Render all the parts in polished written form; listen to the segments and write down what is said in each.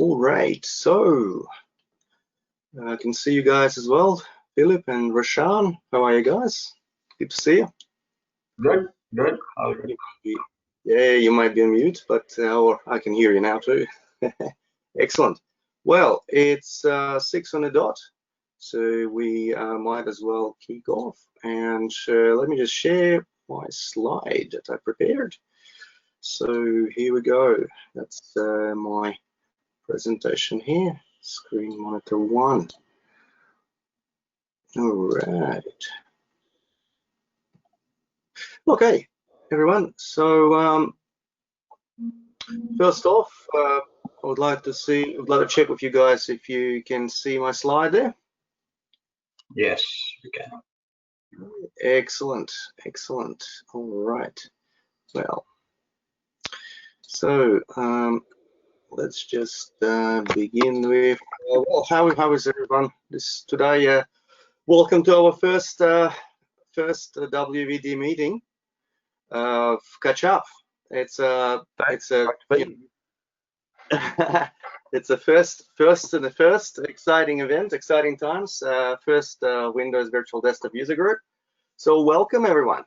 All right, so I can see you guys as well. Philip and Roshan, how are you guys? Good to see you. Good, good. How are you? Yeah, you might be on mute, but or I can hear you now too. Excellent. Well, it's 6 on the dot, so we might as well kick off. And let me just share my slide that I prepared. So here we go. That's my presentation here. Screen monitor 1. All right. Okay, everyone. So first off, I would like to check with you guys if you can see my slide there. Yes, we can. Excellent, excellent. All right. Well, so let's just begin with well, how is everyone this today? Welcome to our first WVD meeting of Catch Up. It's a it's a first exciting event, exciting times. First Windows Virtual Desktop User Group. So welcome everyone.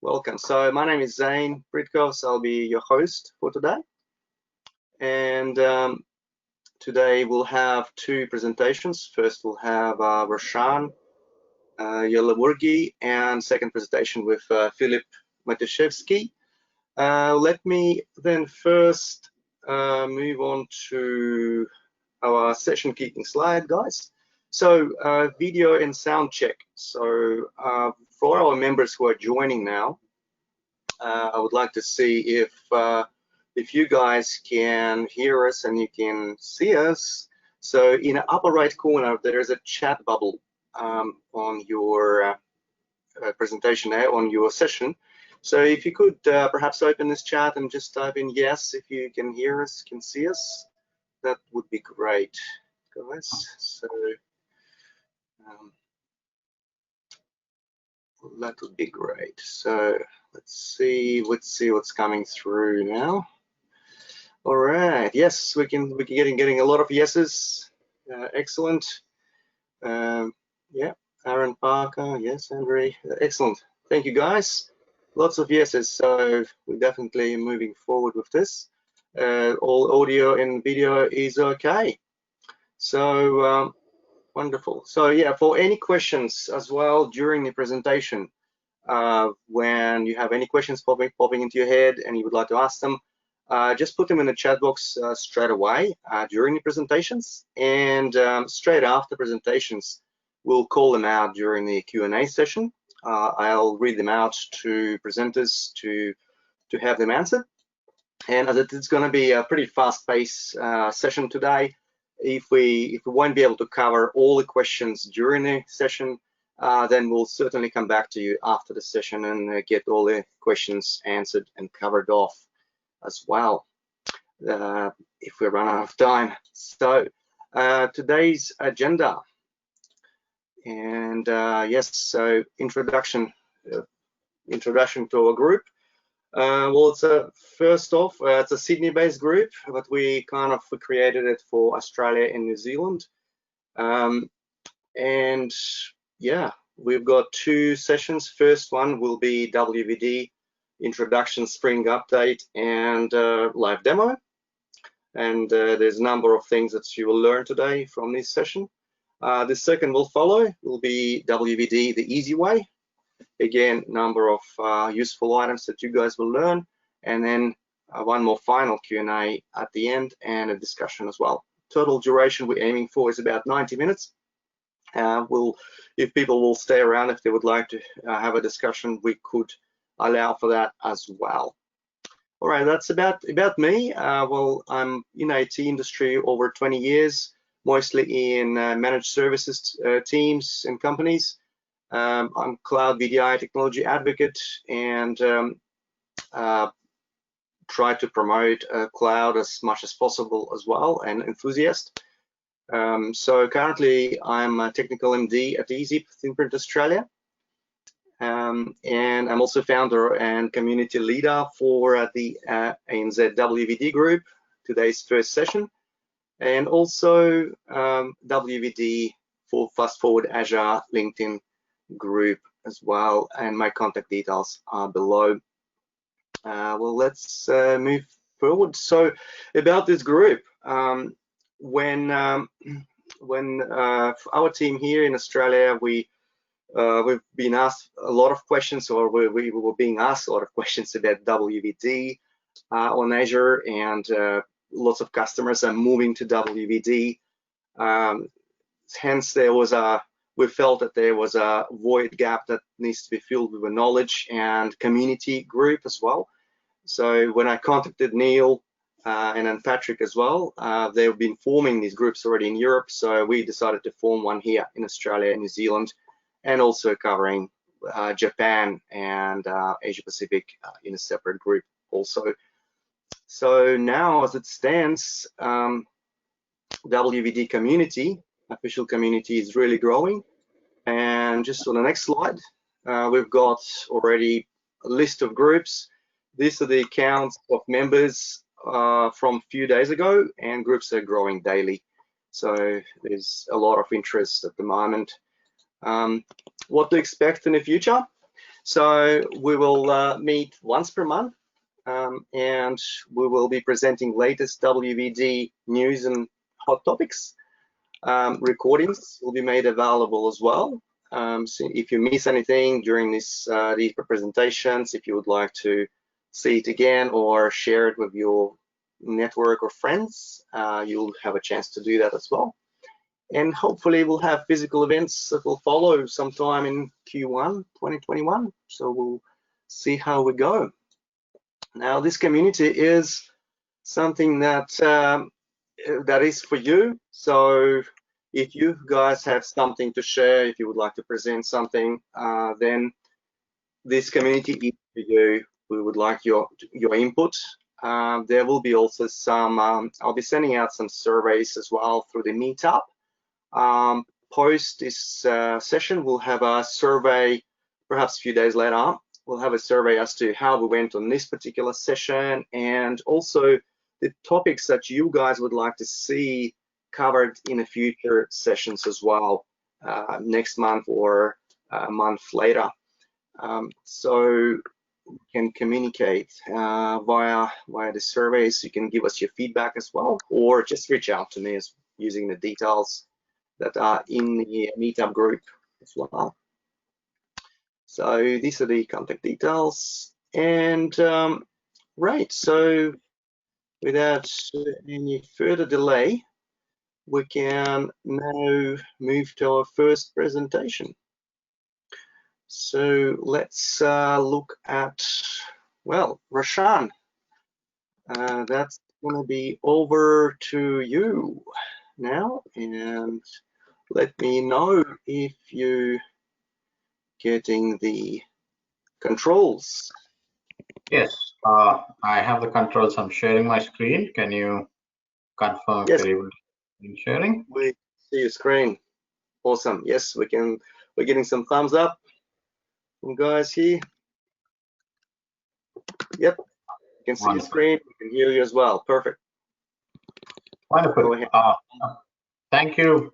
Welcome. So my name is Zane Pritkovs. I'll be your host for today. And today we'll have 2 presentations. First we'll have Roshan Yalaburgi, and second presentation with Philip Matyashevsky. Let me then first move on to our session kicking slide, guys. So video and sound check. So for our members who are joining now, I would like to see if you guys can hear us and you can see us. So in the upper right corner, there is a chat bubble on your presentation there, on your session. So if you could perhaps open this chat and just type in yes if you can hear us, can see us, that would be great, guys. So that would be great. So let's see what's coming through now. All right, yes, we can getting a lot of yeses. Excellent. Yeah, Aaron Parker, yes, Andre, excellent. Thank you, guys. Lots of yeses, so we're definitely moving forward with this. All audio and video is okay. So wonderful. So yeah, for any questions as well during the presentation, when you have any questions popping into your head and you would like to ask them, just put them in the chat box straight away during the presentations, and straight after presentations, we'll call them out during the Q&A session. I'll read them out to presenters to have them answered. And as it's going to be a pretty fast-paced session today, if we won't be able to cover all the questions during the session, then we'll certainly come back to you after the session and get all the questions answered and covered off as well, if we run out of time. So today's agenda, and yes, so introduction to our group. Well, it's first off, it's a Sydney-based group, but we kind of created it for Australia and New Zealand. And yeah, we've got 2 sessions. First one will be WVD introduction, spring update, and live demo. And there's a number of things that you will learn today from this session. The second will follow, will be WVD the easy way. Again, number of useful items that you guys will learn, and then one more final Q&A at the end and a discussion as well. Total duration we're aiming for is about 90 minutes. If people will stay around, if they would like to have a discussion, we could allow for that as well. All right, that's about me. Well, I'm in IT industry over 20 years, mostly in managed services teams and companies. I'm cloud VDI technology advocate, and try to promote cloud as much as possible as well, and enthusiast. So currently I'm a technical MD at EasyP ThinPrint Australia, and I'm also founder and community leader for the ANZ WVD group, today's first session. and also WVD for Fast Forward Azure LinkedIn group as well, and my contact details are below. Well, let's move forward. So about this group, when our team here in Australia, we've been asked a lot of questions, or we were being asked a lot of questions about WVD on Azure, and lots of customers are moving to WVD. Hence, we felt that there was a void gap that needs to be filled with a knowledge and community group as well. So when I contacted Neil and then Patrick as well, they've been forming these groups already in Europe. So we decided to form one here in Australia and New Zealand, and also covering Japan and Asia Pacific in a separate group also. So now, as it stands, WVD community, official community, is really growing. And just on the next slide, we've got already a list of groups. These are the accounts of members from a few days ago, and groups are growing daily. So there's a lot of interest at the moment. What to expect in the future? So we will meet once per month, and we will be presenting latest WVD news and hot topics. Recordings will be made available as well. So if you miss anything during these presentations, if you would like to see it again or share it with your network or friends, you'll have a chance to do that as well. And hopefully we'll have physical events that will follow sometime in Q1 2021. So we'll see how we go. Now, this community is something that that is for you. So if you guys have something to share, if you would like to present something, then this community is for you. We would like your input. There will be also some, I'll be sending out some surveys as well through the Meetup. Post this session, we'll have a survey, perhaps a few days later. We'll have a survey as to how we went on this particular session, and also the topics that you guys would like to see covered in a future sessions as well, next month or a month later. So we can communicate via the surveys. You can give us your feedback as well, or just reach out to me using the details that are in the Meetup group as well. So these are the contact details, and right, so without any further delay, we can now move to our first presentation. So let's look at, well, Roshan, that's going to be over to you now, and let me know if you getting the controls. Yes, I have the controls. I'm sharing my screen. Can you confirm if you're able to sharing? We see your screen. Awesome. Yes, we can. We're getting some thumbs up from guys here. Yep, you can see your screen. We can hear you as well. Perfect. Wonderful. Go ahead. Thank you,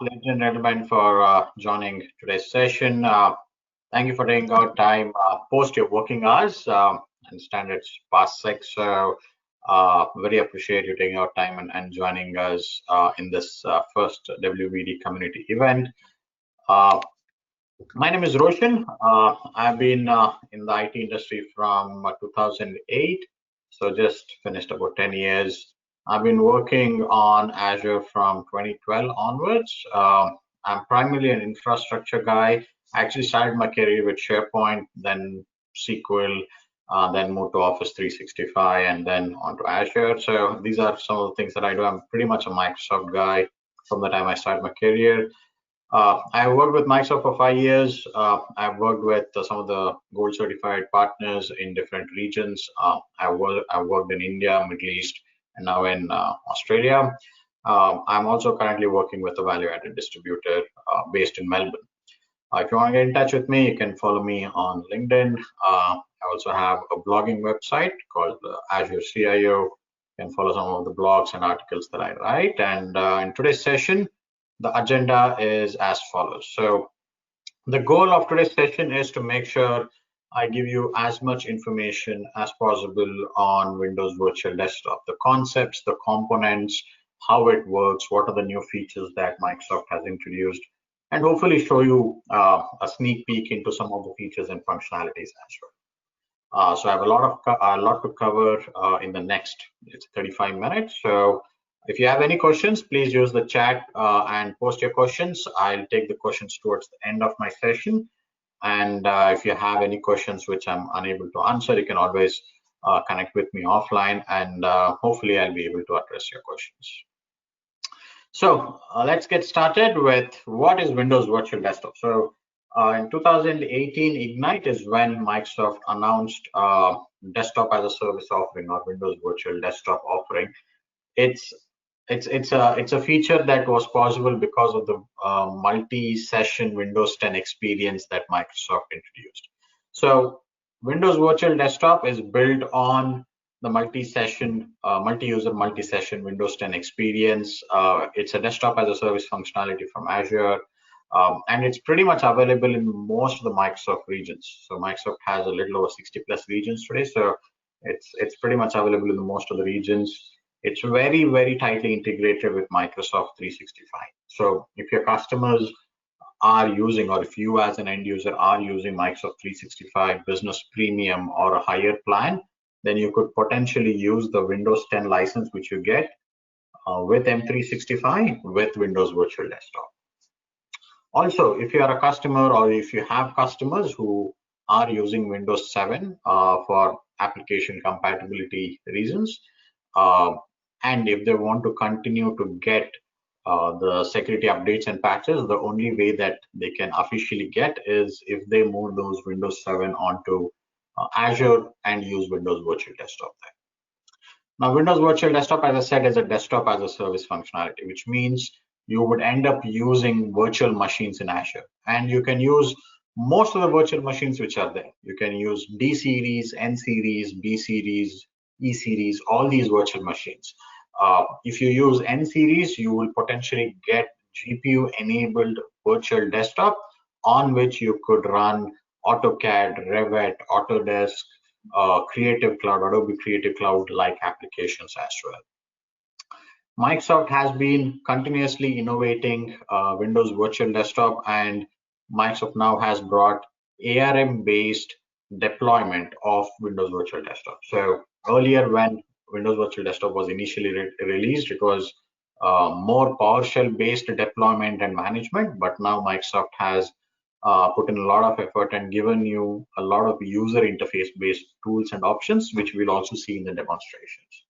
ladies and gentlemen, for joining today's session. Thank you for taking out time post your working hours. I understand it's past 6, so very appreciate you taking out time and joining us in this first WVD community event. My name is Roshan. I've been in the IT industry from 2008, so just finished about 10 years. I've been working on Azure from 2012 onwards. I'm primarily an infrastructure guy. I actually started my career with SharePoint, then SQL, then moved to Office 365, and then onto Azure. So these are some of the things that I do. I'm pretty much a Microsoft guy from the time I started my career. I worked with Microsoft for 5 years. I've worked with some of the gold certified partners in different regions. I worked in India, Middle East, and now in Australia. I'm also currently working with a value-added distributor based in Melbourne. If you want to get in touch with me, you can follow me on LinkedIn. I also have a blogging website called Azure CIO. You can follow some of the blogs and articles that I write. And in today's session, the agenda is as follows. So the goal of today's session is to make sure I give you as much information as possible on Windows Virtual Desktop, the concepts, the components, how it works, what are the new features that Microsoft has introduced, and hopefully show you a sneak peek into some of the features and functionalities as well. So I have a lot to cover in the next 35 minutes. So if you have any questions, please use the chat and post your questions. I'll take the questions towards the end of my session. And if you have any questions which I'm unable to answer, you can always connect with me offline, and hopefully I'll be able to address your questions. So let's get started with what is Windows Virtual Desktop. So in 2018, Ignite is when Microsoft announced Desktop as a Service offering, or Windows Virtual Desktop offering. It's a feature that was possible because of the multi-session Windows 10 experience that Microsoft introduced. So Windows Virtual Desktop is built on the multi-session, multi-user, multi-session Windows 10 experience. It's a desktop as a service functionality from Azure, and it's pretty much available in most of the Microsoft regions. So Microsoft has a little over 60 plus regions today, so it's pretty much available in most of the regions. It's very, very tightly integrated with Microsoft 365. So if your customers are using, or if you as an end user are using Microsoft 365 Business Premium or a higher plan, then you could potentially use the Windows 10 license, which you get with M365 with Windows Virtual Desktop. Also, if you are a customer, or if you have customers who are using Windows 7 for application compatibility reasons, and if they want to continue to get the security updates and patches, the only way that they can officially get is if they move those Windows 7 onto Azure and use Windows Virtual Desktop there. Now, Windows Virtual Desktop, as I said, is a desktop as a service functionality, which means you would end up using virtual machines in Azure. And you can use most of the virtual machines which are there. You can use D series, N series, B series, E series, all these virtual machines. If you use N series, you will potentially get GPU enabled virtual desktop on which you could run AutoCAD, Revit, Autodesk, Creative Cloud, Adobe Creative Cloud like applications as well. Microsoft has been continuously innovating Windows Virtual Desktop, and Microsoft now has brought ARM-based deployment of Windows Virtual Desktop. So earlier, when Windows Virtual Desktop was initially released, it was more PowerShell-based deployment and management, but now Microsoft has put in a lot of effort and given you a lot of user interface-based tools and options, which we'll also see in the demonstrations.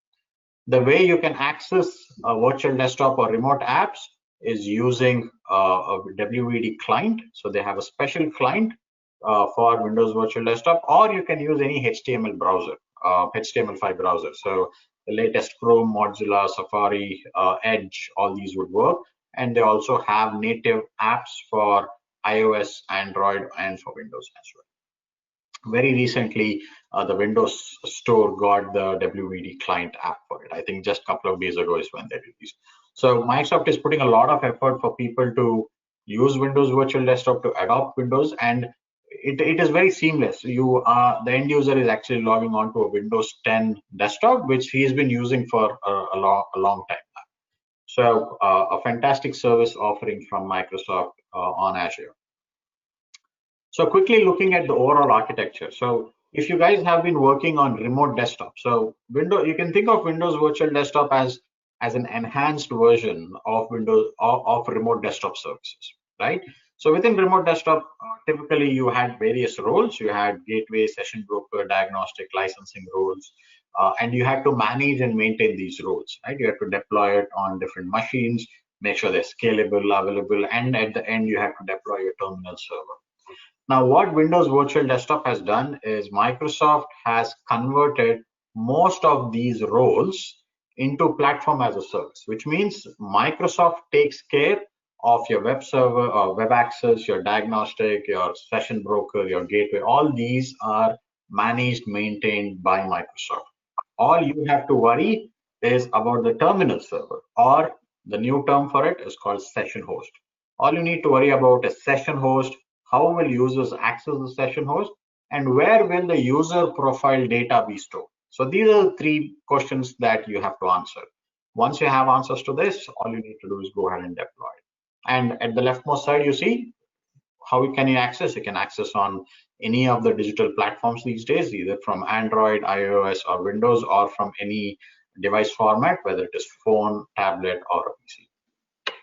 The way you can access a virtual desktop or remote apps is using a WVD client. So they have a special client for Windows Virtual Desktop, or you can use any HTML browser, HTML5 browser. So the latest Chrome, Mozilla, Safari, Edge, all these would work. And they also have native apps for iOS, Android, and for Windows as well. Very recently, the Windows Store got the WVD client app for it. I think just a couple of days ago is when they released. So Microsoft is putting a lot of effort for people to use Windows Virtual Desktop, to adopt Windows, and it is very seamless. The end user is actually logging on to a Windows 10 desktop, which he has been using for a long time now. So a fantastic service offering from Microsoft on Azure. So quickly looking at the overall architecture. So if you guys have been working on remote desktop, so you can think of Windows Virtual Desktop as an enhanced version of Windows of remote desktop services, right? So within remote desktop, typically you had various roles. You had gateway, session broker, diagnostic, licensing roles, and you had to manage and maintain these roles, right? You had to deploy it on different machines, make sure they're scalable, available, and at the end you have to deploy your terminal server. Now, what Windows Virtual Desktop has done is Microsoft has converted most of these roles into platform as a service, which means Microsoft takes care of your web server or web access, your diagnostic, your session broker, your gateway. All these are managed, maintained by Microsoft. All you have to worry is about the terminal server, or the new term for it is called session host. All you need to worry about is session host, how will users access the session host, and where will the user profile data be stored. So these are the three questions that you have to answer. Once you have answers to this, all you need to do is go ahead and deploy it. And at the leftmost side, you see how can you access? You can access on any of the digital platforms these days, either from Android, iOS, or Windows, or from any device format, whether it is phone, tablet, or a PC.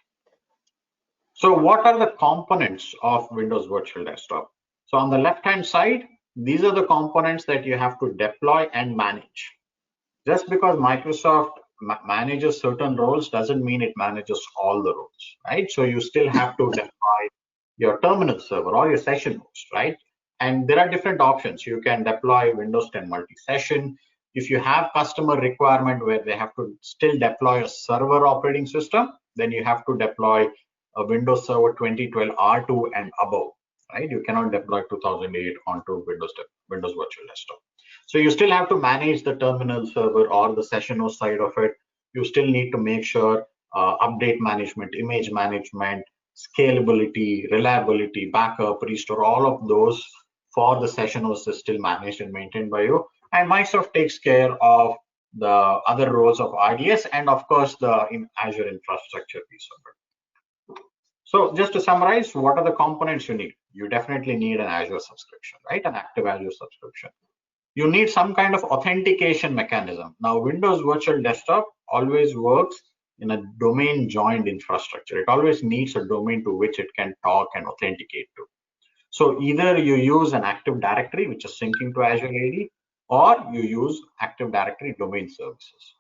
So what are the components of Windows Virtual Desktop? So on the left-hand side, these are the components that you have to deploy and manage. Just because Microsoft manages certain roles doesn't mean it manages all the roles, right? So you still have to deploy your terminal server or your session host, right? And there are different options. You can deploy Windows 10 multi-session. If you have customer requirement where they have to still deploy a server operating system, then you have to deploy a Windows Server 2012 R2 and above, right? You cannot deploy 2008 onto Windows Virtual Desktop. So you still have to manage the terminal server or the session host side of it. You still need to make sure update management, image management, scalability, reliability, backup, restore, all of those for the session host is still managed and maintained by you. And Microsoft takes care of the other roles of RDS and of course the Azure infrastructure piece of it. So just to summarize, what are the components you need? You definitely need an Azure subscription, right? An active Azure subscription. You need some kind of authentication mechanism. Now, Windows Virtual Desktop always works in a domain joined infrastructure. It always needs a domain to which it can talk and authenticate to. So either you use an Active Directory, which is syncing to Azure AD, or you use Active Directory domain services.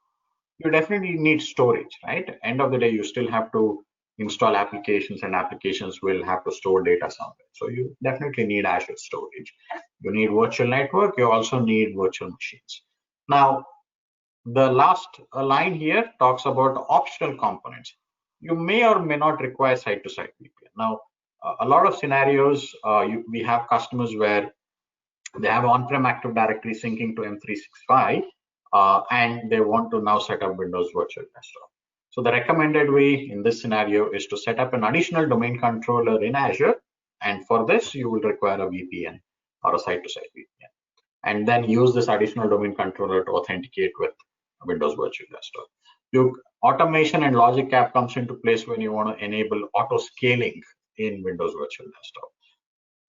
You definitely need storage, right? End of the day, you still have to install applications, and applications will have to store data somewhere. So you definitely need Azure storage. You need virtual network. You also need virtual machines. Now, the last line here talks about optional components. You may or may not require site-to-site VPN. Now, a lot of scenarios, we have customers where they have on-prem Active Directory syncing to M365, and they want to now set up Windows Virtual Desktop. So the recommended way in this scenario is to set up an additional domain controller in Azure. And for this, you will require a VPN or a site-to-site VPN. And then use this additional domain controller to authenticate with Windows Virtual Desktop. Automation and logic app comes into place when you want to enable auto scaling in Windows Virtual Desktop.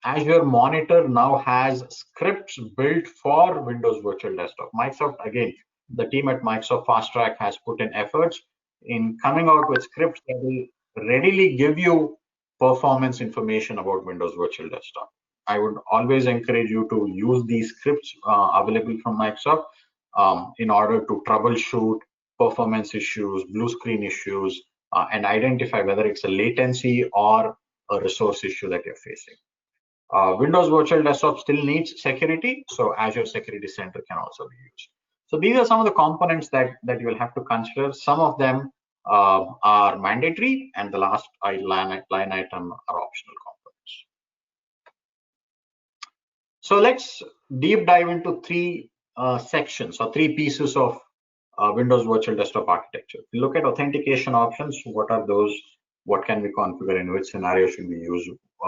Azure Monitor now has scripts built for Windows Virtual Desktop. Microsoft, again, the team at Microsoft Fast Track has put in efforts in coming out with scripts that will readily give you performance information about Windows Virtual Desktop. I would always encourage you to use these scripts available from Microsoft in order to troubleshoot performance issues, blue screen issues, and identify whether it's a latency or a resource issue that you're facing. Windows Virtual Desktop still needs security, so Azure Security Center can also be used. So these are some of the components that you will have to consider. Some of them are mandatory, and the last line item are optional components. So let's deep dive into three sections or three pieces of Windows Virtual Desktop architecture. We look at authentication options. What are those? What can we configure? In which scenario should we use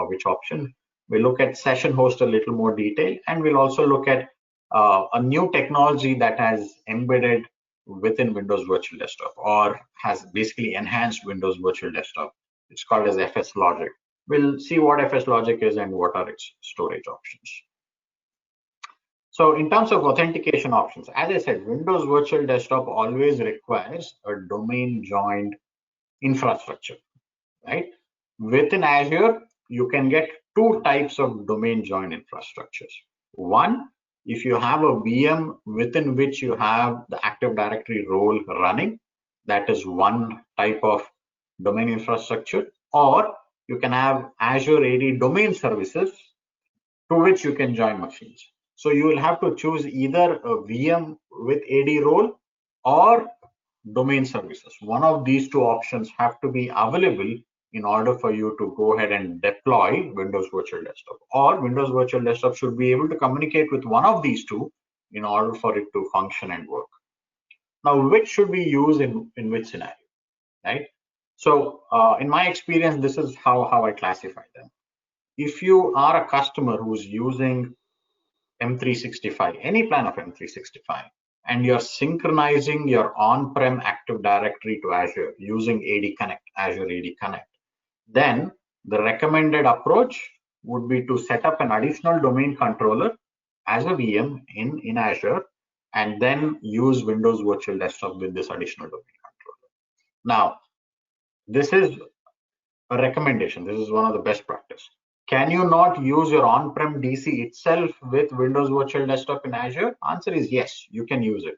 which option? We'll look at session host a little more detail, and we'll also look at a new technology that has embedded within Windows Virtual Desktop or has basically enhanced Windows Virtual Desktop. It's called as FSLogix. We'll see what FSLogix is and what are its storage options. So in terms of authentication options, as I said, Windows Virtual Desktop always requires a domain joined infrastructure, right? Within Azure, you can get two types of domain joined infrastructures. One, if you have a VM within which you have the Active Directory role running, that is one type of domain infrastructure. Or you can have Azure AD domain services to which you can join machines. So you will have to choose either a VM with AD role or domain services. One of these two options have to be available in order for you to go ahead and deploy Windows Virtual Desktop. Or Windows Virtual Desktop should be able to communicate with one of these two in order for it to function and work. Now, which should we use in which scenario, right? So in my experience, this is how I classify them. If you are a customer who's using M365, any plan of M365, and you're synchronizing your on-prem Active Directory to Azure using AD Connect, Azure AD Connect, then the recommended approach would be to set up an additional domain controller as a VM in Azure, and then use Windows Virtual Desktop with this additional domain controller. Now, this is a recommendation. This is one of the best practice. Can you not use your on-prem DC itself with Windows Virtual Desktop in Azure? Answer is yes, you can use it,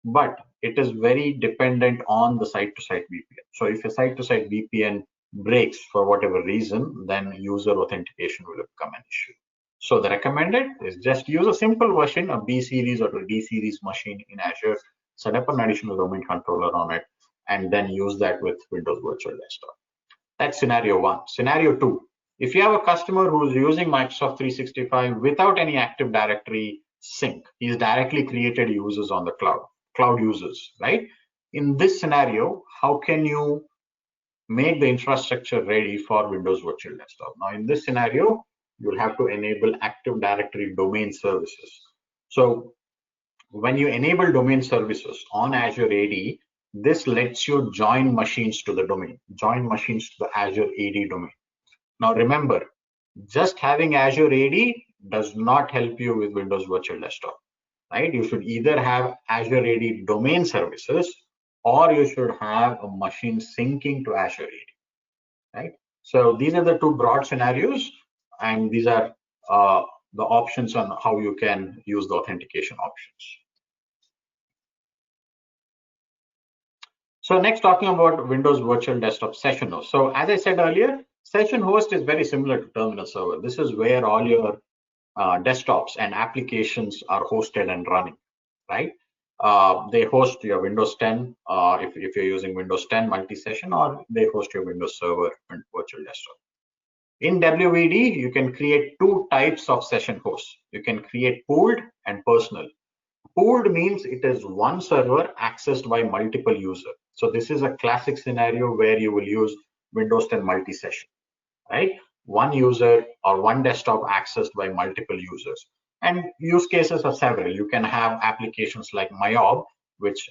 but it is very dependent on the site-to-site VPN. So if a site-to-site VPN breaks for whatever reason, then user authentication will become an issue. So the recommended is just use a simple version, a B series or a D series machine in Azure, set up an additional domain controller on it, and then use that with Windows Virtual Desktop. That's scenario one. Scenario two, if you have a customer who's using Microsoft 365 without any Active Directory sync, he's directly created users on the cloud users, right? In this scenario, how can you make the infrastructure ready for Windows Virtual Desktop? Now, in this scenario, you'll have to enable Active Directory domain services. So when you enable domain services on Azure AD, this lets you join machines to the domain, join machines to the Azure AD domain. Now remember, just having Azure AD does not help you with Windows Virtual Desktop, right? You should either have Azure AD domain services, or you should have a machine syncing to Azure AD, right? So these are the two broad scenarios, and these are the options on how you can use the authentication options. So next, talking about Windows Virtual Desktop Session Host. So as I said earlier, Session Host is very similar to Terminal Server. This is where all your desktops and applications are hosted and running, right? They host your Windows 10 if you're using Windows 10 multi-session, or they host your Windows Server and Virtual Desktop. In WVD, you can create two types of session hosts. You can create pooled and personal. Pooled means it is one server accessed by multiple users. So this is a classic scenario where you will use Windows 10 multi-session, right? One user or one desktop accessed by multiple users. And use cases are several. You can have applications like Meetup, which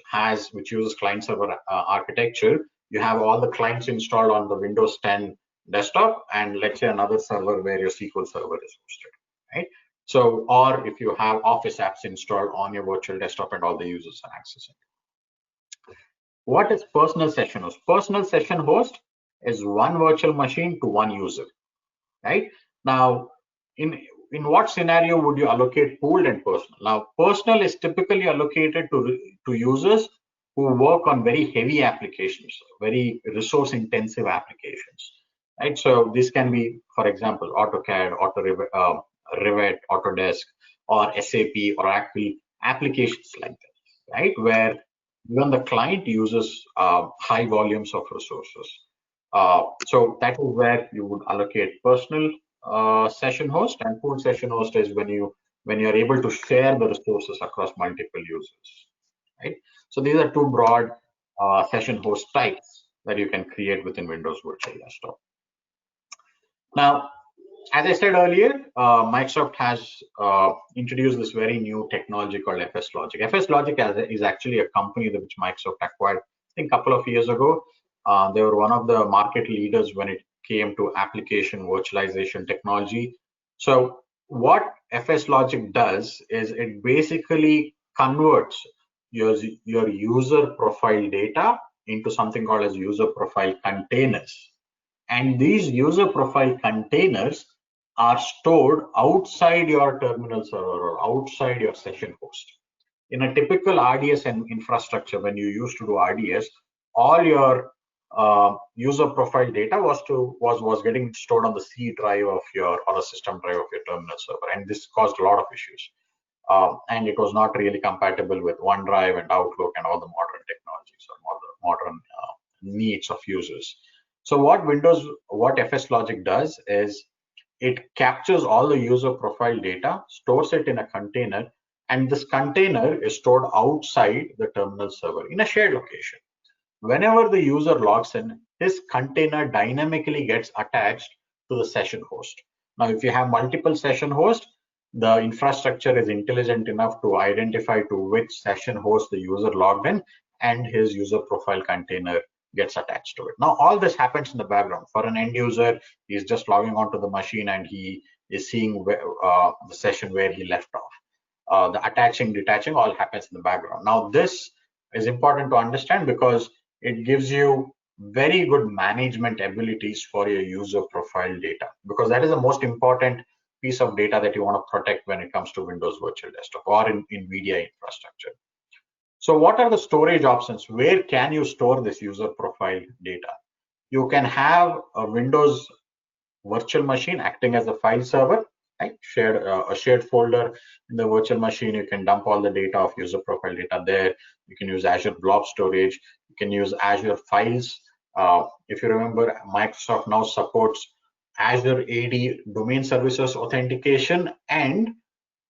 uses client-server architecture. You have all the clients installed on the Windows 10 desktop, and let's say another server where your SQL server is hosted, right? So, or if you have Office apps installed on your virtual desktop and all the users are accessing. What is personal session host? Personal session host is one virtual machine to one user, right? Now, in what scenario would you allocate pooled and personal? Now, personal is typically allocated to users who work on very heavy applications, very resource-intensive applications, right? So this can be, for example, AutoCAD, Revit, Autodesk, or SAP, Oracle applications like that, right? Where even the client uses high volumes of resources. So that is where you would allocate personal session host, and pooled session host is when you are able to share the resources across multiple users, right? So these are two broad session host types that you can create within Windows Virtual Desktop. Now, as I said earlier, Microsoft has introduced this very new technology called FSLogix. FSLogix is actually a company which Microsoft acquired, I think, a couple of years ago. They were one of the market leaders when it came to application virtualization technology. So what FSLogix does is it basically converts your user profile data into something called as user profile containers. And these user profile containers are stored outside your terminal server or outside your session host. In a typical RDS and infrastructure, when you used to do RDS, all your user profile data was getting stored on the C drive of your, or a system drive of your terminal server, and this caused a lot of issues. And it was not really compatible with OneDrive and Outlook and all the modern technologies or modern needs of users. So what FSLogix does is it captures all the user profile data, stores it in a container, and this container is stored outside the terminal server in a shared location. Whenever the user logs in, this container dynamically gets attached to the session host. Now, if you have multiple session hosts, the infrastructure is intelligent enough to identify to which session host the user logged in, and his user profile container gets attached to it. Now, all this happens in the background. For an end user, he's just logging onto the machine and he is seeing the session where he left off. The attaching, detaching all happens in the background. Now, this is important to understand because it gives you very good management abilities for your user profile data, because that is the most important piece of data that you want to protect when it comes to Windows Virtual Desktop or in NVIDIA infrastructure. So what are the storage options? Where can you store this user profile data? You can have a Windows virtual machine acting as a file server, right? A shared folder in the virtual machine. You can dump all the data of user profile data there. You can use Azure Blob Storage. You can use Azure Files. If you remember, Microsoft now supports Azure AD Domain Services Authentication and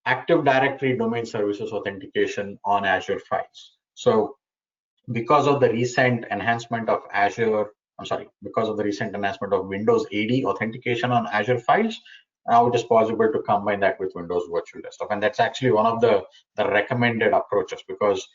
Active Directory Domain Services Authentication on Azure Files. So because of the recent enhancement of Windows AD authentication on Azure Files, now it is possible to combine that with Windows Virtual Desktop. And that's actually one of the recommended approaches, because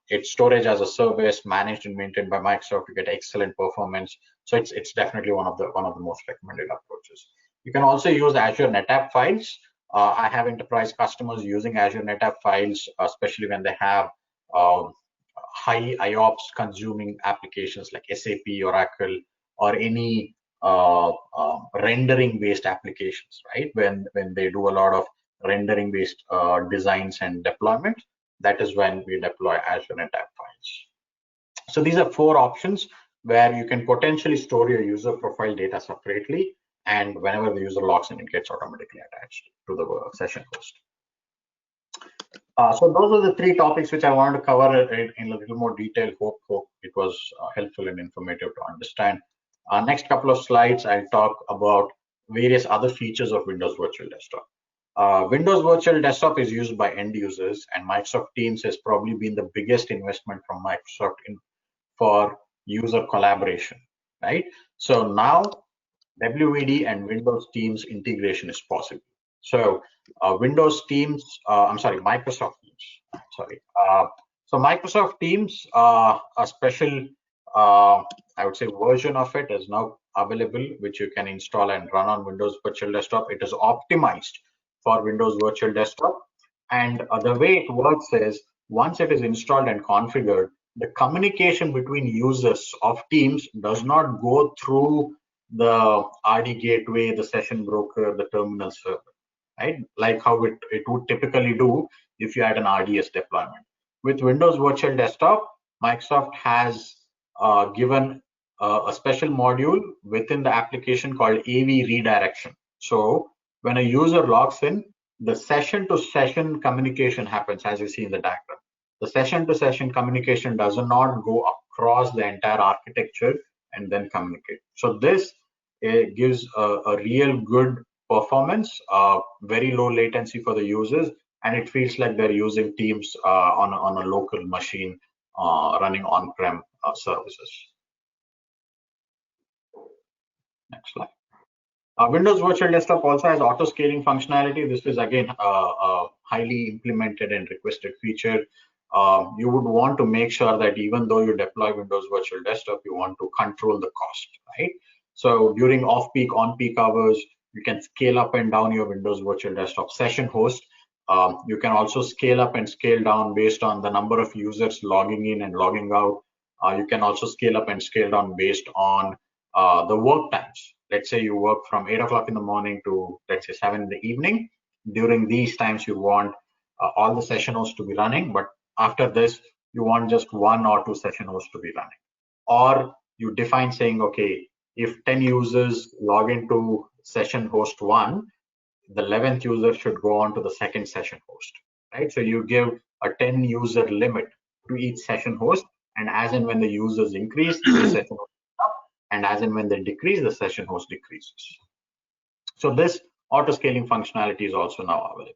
it's storage as a service managed and maintained by Microsoft to get excellent performance. So it's definitely one of the most recommended approaches. You can also use Azure NetApp Files. I have enterprise customers using Azure NetApp Files, especially when they have high IOPS consuming applications like SAP, Oracle, or any rendering based applications, right? When they do a lot of rendering based designs and deployment, that is when we deploy Azure NetApp Files. So these are 4 options where you can potentially store your user profile data separately, and whenever the user logs in, it gets automatically attached to the session host. So those are the 3 topics which I wanted to cover in a little more detail. Hope it was helpful and informative to understand. Next couple of slides, I'll talk about various other features of Windows Virtual Desktop. Windows Virtual Desktop is used by end users, and Microsoft Teams has probably been the biggest investment from Microsoft for user collaboration, right? So now WVD and Windows Teams integration is possible. So Microsoft Teams, so Microsoft Teams, a special, I would say, version of it is now available, which you can install and run on Windows Virtual Desktop. It is optimized for Windows Virtual Desktop. And the way it works is, once it is installed and configured, the communication between users of Teams does not go through the RD gateway, the session broker, the terminal server, right? Like how it would typically do if you had an RDS deployment. With Windows Virtual Desktop, Microsoft has given a special module within the application called AV redirection. So when a user logs in, the session-to-session communication happens, as you see in the diagram. The session-to-session communication does not go across the entire architecture and then communicate. So this gives a real good performance, very low latency for the users, and it feels like they're using Teams on a local machine running on-prem services. Next slide. Windows Virtual Desktop also has auto-scaling functionality. This is again a highly implemented and requested feature. You would want to make sure that even though you deploy Windows Virtual Desktop, you want to control the cost, right? So during off-peak, on-peak hours, you can scale up and down your Windows Virtual Desktop session host. You can also scale up and scale down based on the number of users logging in and logging out. You can also scale up and scale down based on the work times. Let's say you work from 8 o'clock in the morning to, let's say, 7 in the evening. During these times, you want all the session hosts to be running, but after this, you want just 1 or 2 session hosts to be running. Or you define saying, okay, if 10 users log into session host 1, the 11th user should go on to the second session host, right? So you give a 10 user limit to each session host, and as and when the users increase, the session host up, and as and when they decrease, the session host decreases. So this auto scaling functionality is also now available.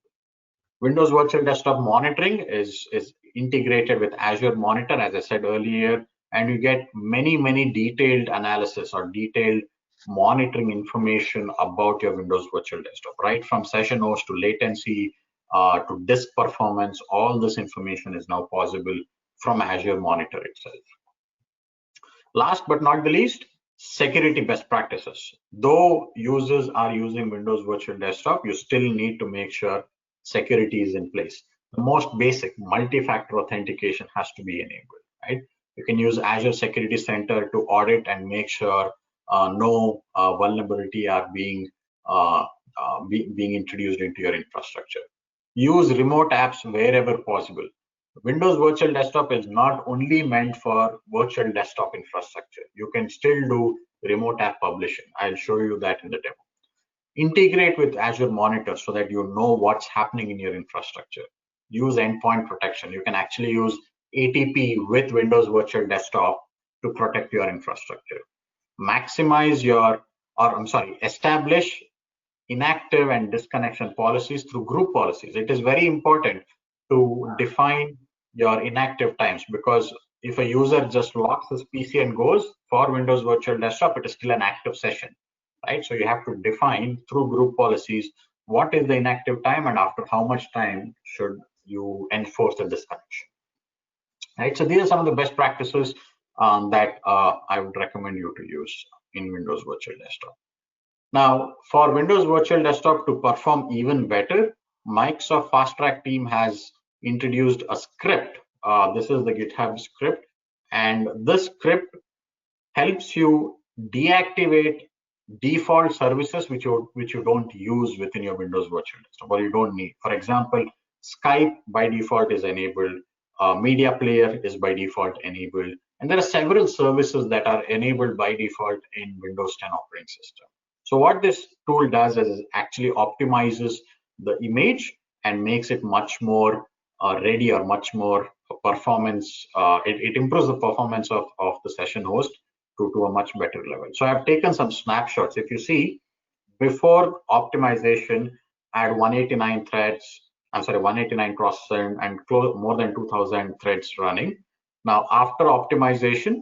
Windows Virtual Desktop monitoring is integrated with Azure Monitor, as I said earlier, and you get many detailed analysis or detailed monitoring information about your Windows Virtual Desktop, right from session host to latency to disk performance. All this information is now possible from Azure Monitor itself. Last but not the least, security best practices. Though users are using Windows Virtual Desktop, you still need to make sure security is in place. The most basic multi-factor authentication has to be enabled, right? You can use Azure Security Center to audit and make sure no vulnerability are being introduced into your infrastructure. Use remote apps wherever possible. Windows Virtual Desktop is not only meant for virtual desktop infrastructure. You can still do remote app publishing. I'll show you that in the demo. Integrate with Azure Monitor so that you know what's happening in your infrastructure. Use endpoint protection. You can actually use ATP with Windows Virtual Desktop to protect your infrastructure. Establish inactive and disconnection policies through group policies. It is very important to define your inactive times, because if a user just locks his PC and goes for Windows Virtual Desktop, it is still an active session, right? So you have to define through group policies what is the inactive time and after how much time should you enforce the disconnection, right? So these are some of the best practices that I would recommend you to use in Windows Virtual Desktop. Now, for Windows Virtual Desktop to perform even better, Microsoft Fast Track team has introduced a script. This is the GitHub script, and this script helps you deactivate default services which you don't use within your Windows Virtual Desktop or you don't need. For example, Skype by default is enabled, Media Player is by default enabled, and there are several services that are enabled by default in Windows 10 operating system. So what this tool does is it actually optimizes the image and makes it much more ready or much more performance. It improves the performance of the session host to a much better level. So I've taken some snapshots. If you see, before optimization, I had 189 threads, 189 processors and more than 2000 threads running. Now, after optimization,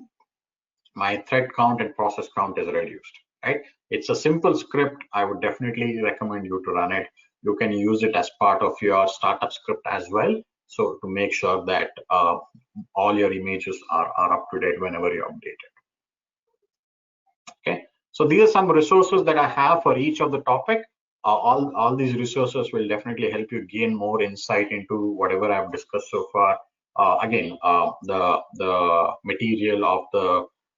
my thread count and process count is reduced, right? It's a simple script. I would definitely recommend you to run it. You can use it as part of your startup script as well. So to make sure that all your images are up to date whenever you update it. Okay, so these are some resources that I have for each of the topic. All these resources will definitely help you gain more insight into whatever I've discussed so far. Again, the material of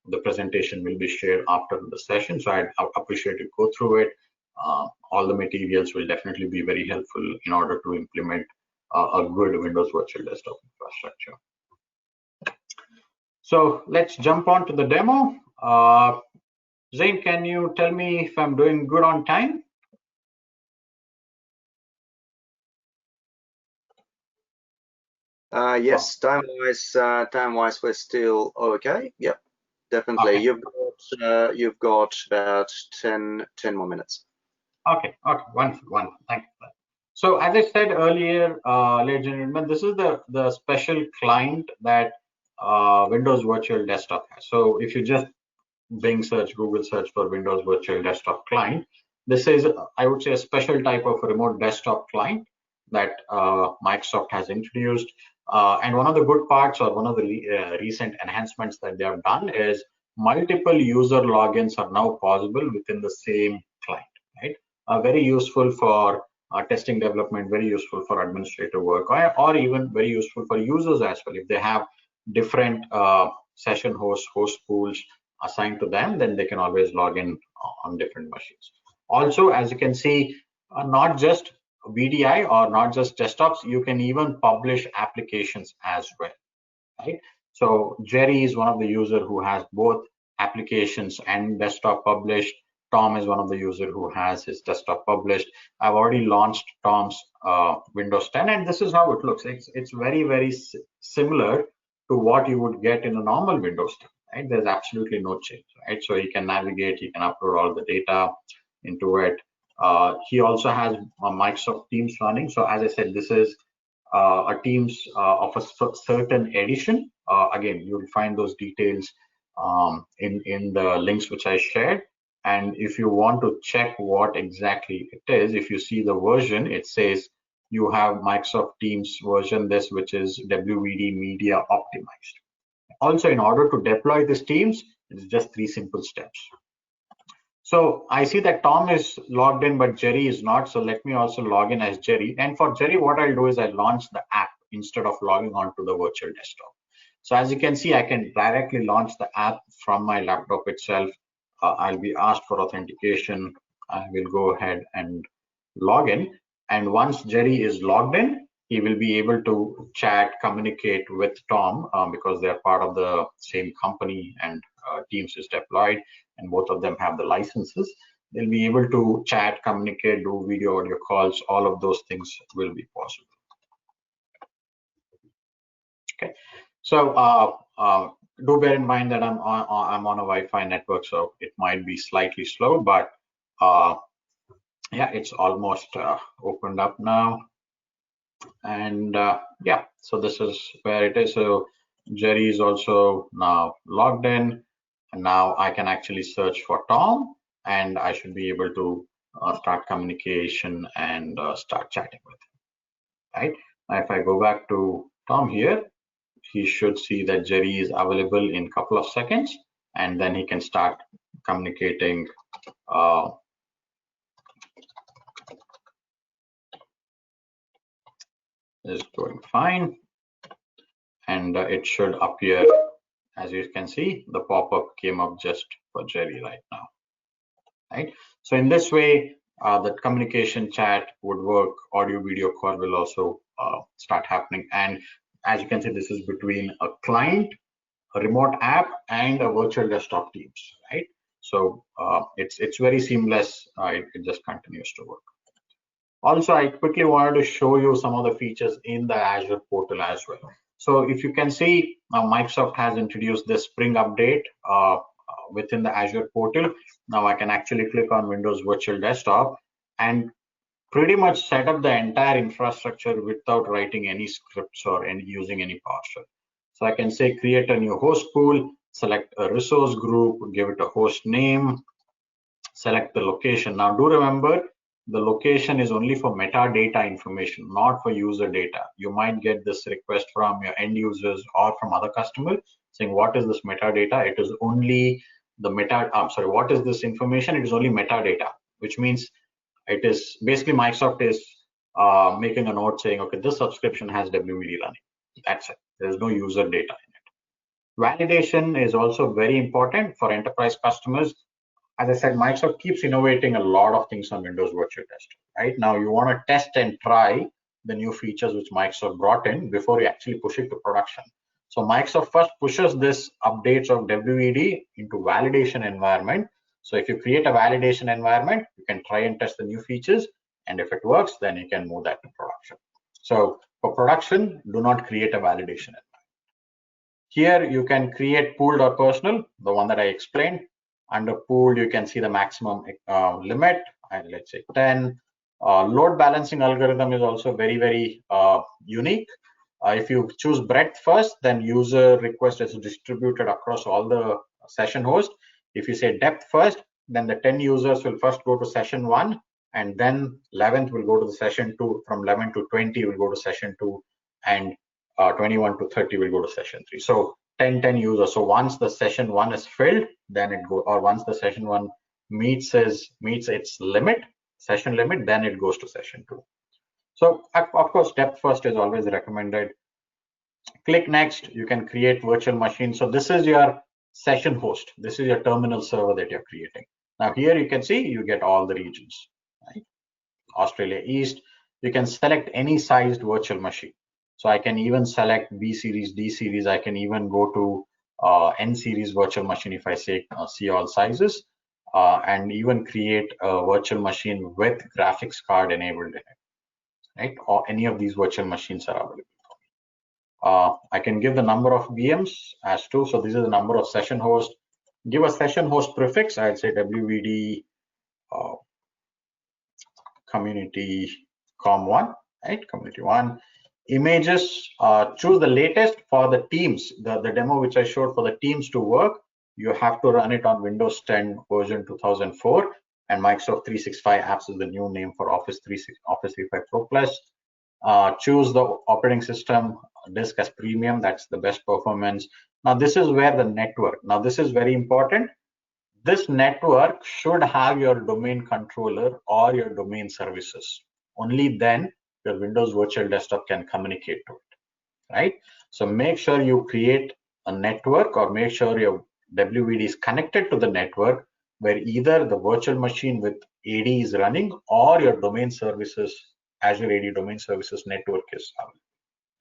the presentation will be shared after the session, so I'd appreciate you go through it. All the materials will definitely be very helpful in order to implement a good Windows Virtual Desktop infrastructure. So let's jump on to the demo. Zane, can you tell me if I'm doing good on time? Yes, time-wise, we're still okay. Yep, definitely. Okay. You've got about 10 more minutes. Okay, wonderful. Thank you. So as I said earlier, ladies and gentlemen, this is the special client that Windows Virtual Desktop has. So if you just Bing search, Google search for Windows Virtual Desktop Client, this is, I would say, a special type of remote desktop client that Microsoft has introduced. And one of the good parts, or one of the recent enhancements that they have done, is multiple user logins are now possible within the same client, right? Very useful for testing development, very useful for administrative work, or even very useful for users as well. If they have different session host pools assigned to them, then they can always log in on different machines. Also, as you can see, not just VDI or not just desktops, you can even publish applications as well, right? So Jerry is one of the users who has both applications and desktop published. Tom is one of the users who has his desktop published. I've already launched Tom's Windows 10, and this is how it looks. It's very similar to what you would get in a normal Windows 10. Right? There's absolutely no change, right? So you can navigate, you can upload all the data into it. He also has Microsoft Teams running. So as I said, this is a Teams of a certain edition. Again, you'll find those details in the links which I shared. And if you want to check what exactly it is, if you see the version, it says you have Microsoft Teams version this, which is WVD Media Optimized. Also, in order to deploy this Teams, it's just 3 simple steps. So I see that Tom is logged in, but Jerry is not. So let me also log in as Jerry. And for Jerry, what I'll do is I'll launch the app instead of logging on to the virtual desktop. So as you can see, I can directly launch the app from my laptop itself. I'll be asked for authentication. I will go ahead and log in. And once Jerry is logged in, he will be able to chat, communicate with Tom because they're part of the same company and Teams is deployed and both of them have the licenses. They'll be able to chat, communicate, do video, audio calls. All of those things will be possible. Okay, so do bear in mind that I'm on a Wi-Fi network, so it might be slightly slow, but yeah, it's almost opened up now. And yeah, so this is where it is. So Jerry is also now logged in, and now I can actually search for Tom, and I should be able to start communication and start chatting with him. Right now, if I go back to Tom here, he should see that Jerry is available in a couple of seconds, and then he can start communicating. Is going fine, and it should appear. As you can see, the pop-up came up just for Jerry right now. Right. So in this way, the communication chat would work. Audio video call will also start happening. And as you can see, this is between a client, a remote app, and a virtual desktop Teams. Right. So it's very seamless. It just continues to work. Also, I quickly wanted to show you some of the features in the Azure portal as well. So if you can see, Microsoft has introduced this Spring update within the Azure portal. Now I can actually click on Windows Virtual Desktop and pretty much set up the entire infrastructure without writing any scripts or using any PowerShell. So I can say create a new host pool, select a resource group, give it a host name, select the location. Now do remember, the location is only for metadata information, not for user data. You might get this request from your end users or from other customers saying, what is this metadata? It is only the what is this information? It is only metadata, which means it is basically Microsoft is making a note saying, okay, this subscription has WVD running. That's it. There's no user data in it. Validation is also very important for enterprise customers. As I said, Microsoft keeps innovating a lot of things on Windows Virtual Desktop. Right now, you want to test and try the new features which Microsoft brought in before you actually push it to production. So Microsoft first pushes this updates of WVD into validation environment. So if you create a validation environment, you can try and test the new features, and if it works, then you can move that to production. So for production, do not create a validation environment. Here you can create pooled or personal, the one that I explained. Under pooled, you can see the maximum limit, and let's say 10. Load balancing algorithm is also very, very unique. If you choose breadth first, then user request is distributed across all the session hosts. If you say depth first, then the 10 users will first go to session 1, and then 11th will go to the session 2. From 11 to 20 will go to session 2, and 21 to 30 will go to session 3. So 10 users. So once the session 1 is filled, then it goes, or once the session 1 meets its limit, session limit, then it goes to session 2. So of course, depth first is always recommended. Click next. You can create virtual machine. So this is your session host. This is your terminal server that you're creating. Now here you can see you get all the regions. Right? Australia East. You can select any sized virtual machine. So I can even select B series, D series. I can even go to N series virtual machine if I say see all sizes, and even create a virtual machine with graphics card enabled in it. Right? Or any of these virtual machines are available. I can give the number of VMs as 2. So this is the number of session hosts. Give a session host prefix. I'd say WVD community com1, right? Community 1. Images, choose the latest for the Teams. The demo which I showed for the Teams to work, you have to run it on Windows 10 version 2004, and Microsoft 365 apps is the new name for Office 365 Pro Plus. Choose the operating system disk as premium, that's the best performance. Now this is where the network, now this is very important. This network should have your domain controller or your domain services. Only then your Windows Virtual Desktop can communicate to it, right? So make sure you create a network, or make sure your WVD is connected to the network where either the virtual machine with AD is running or your domain services, Azure AD domain services network is available,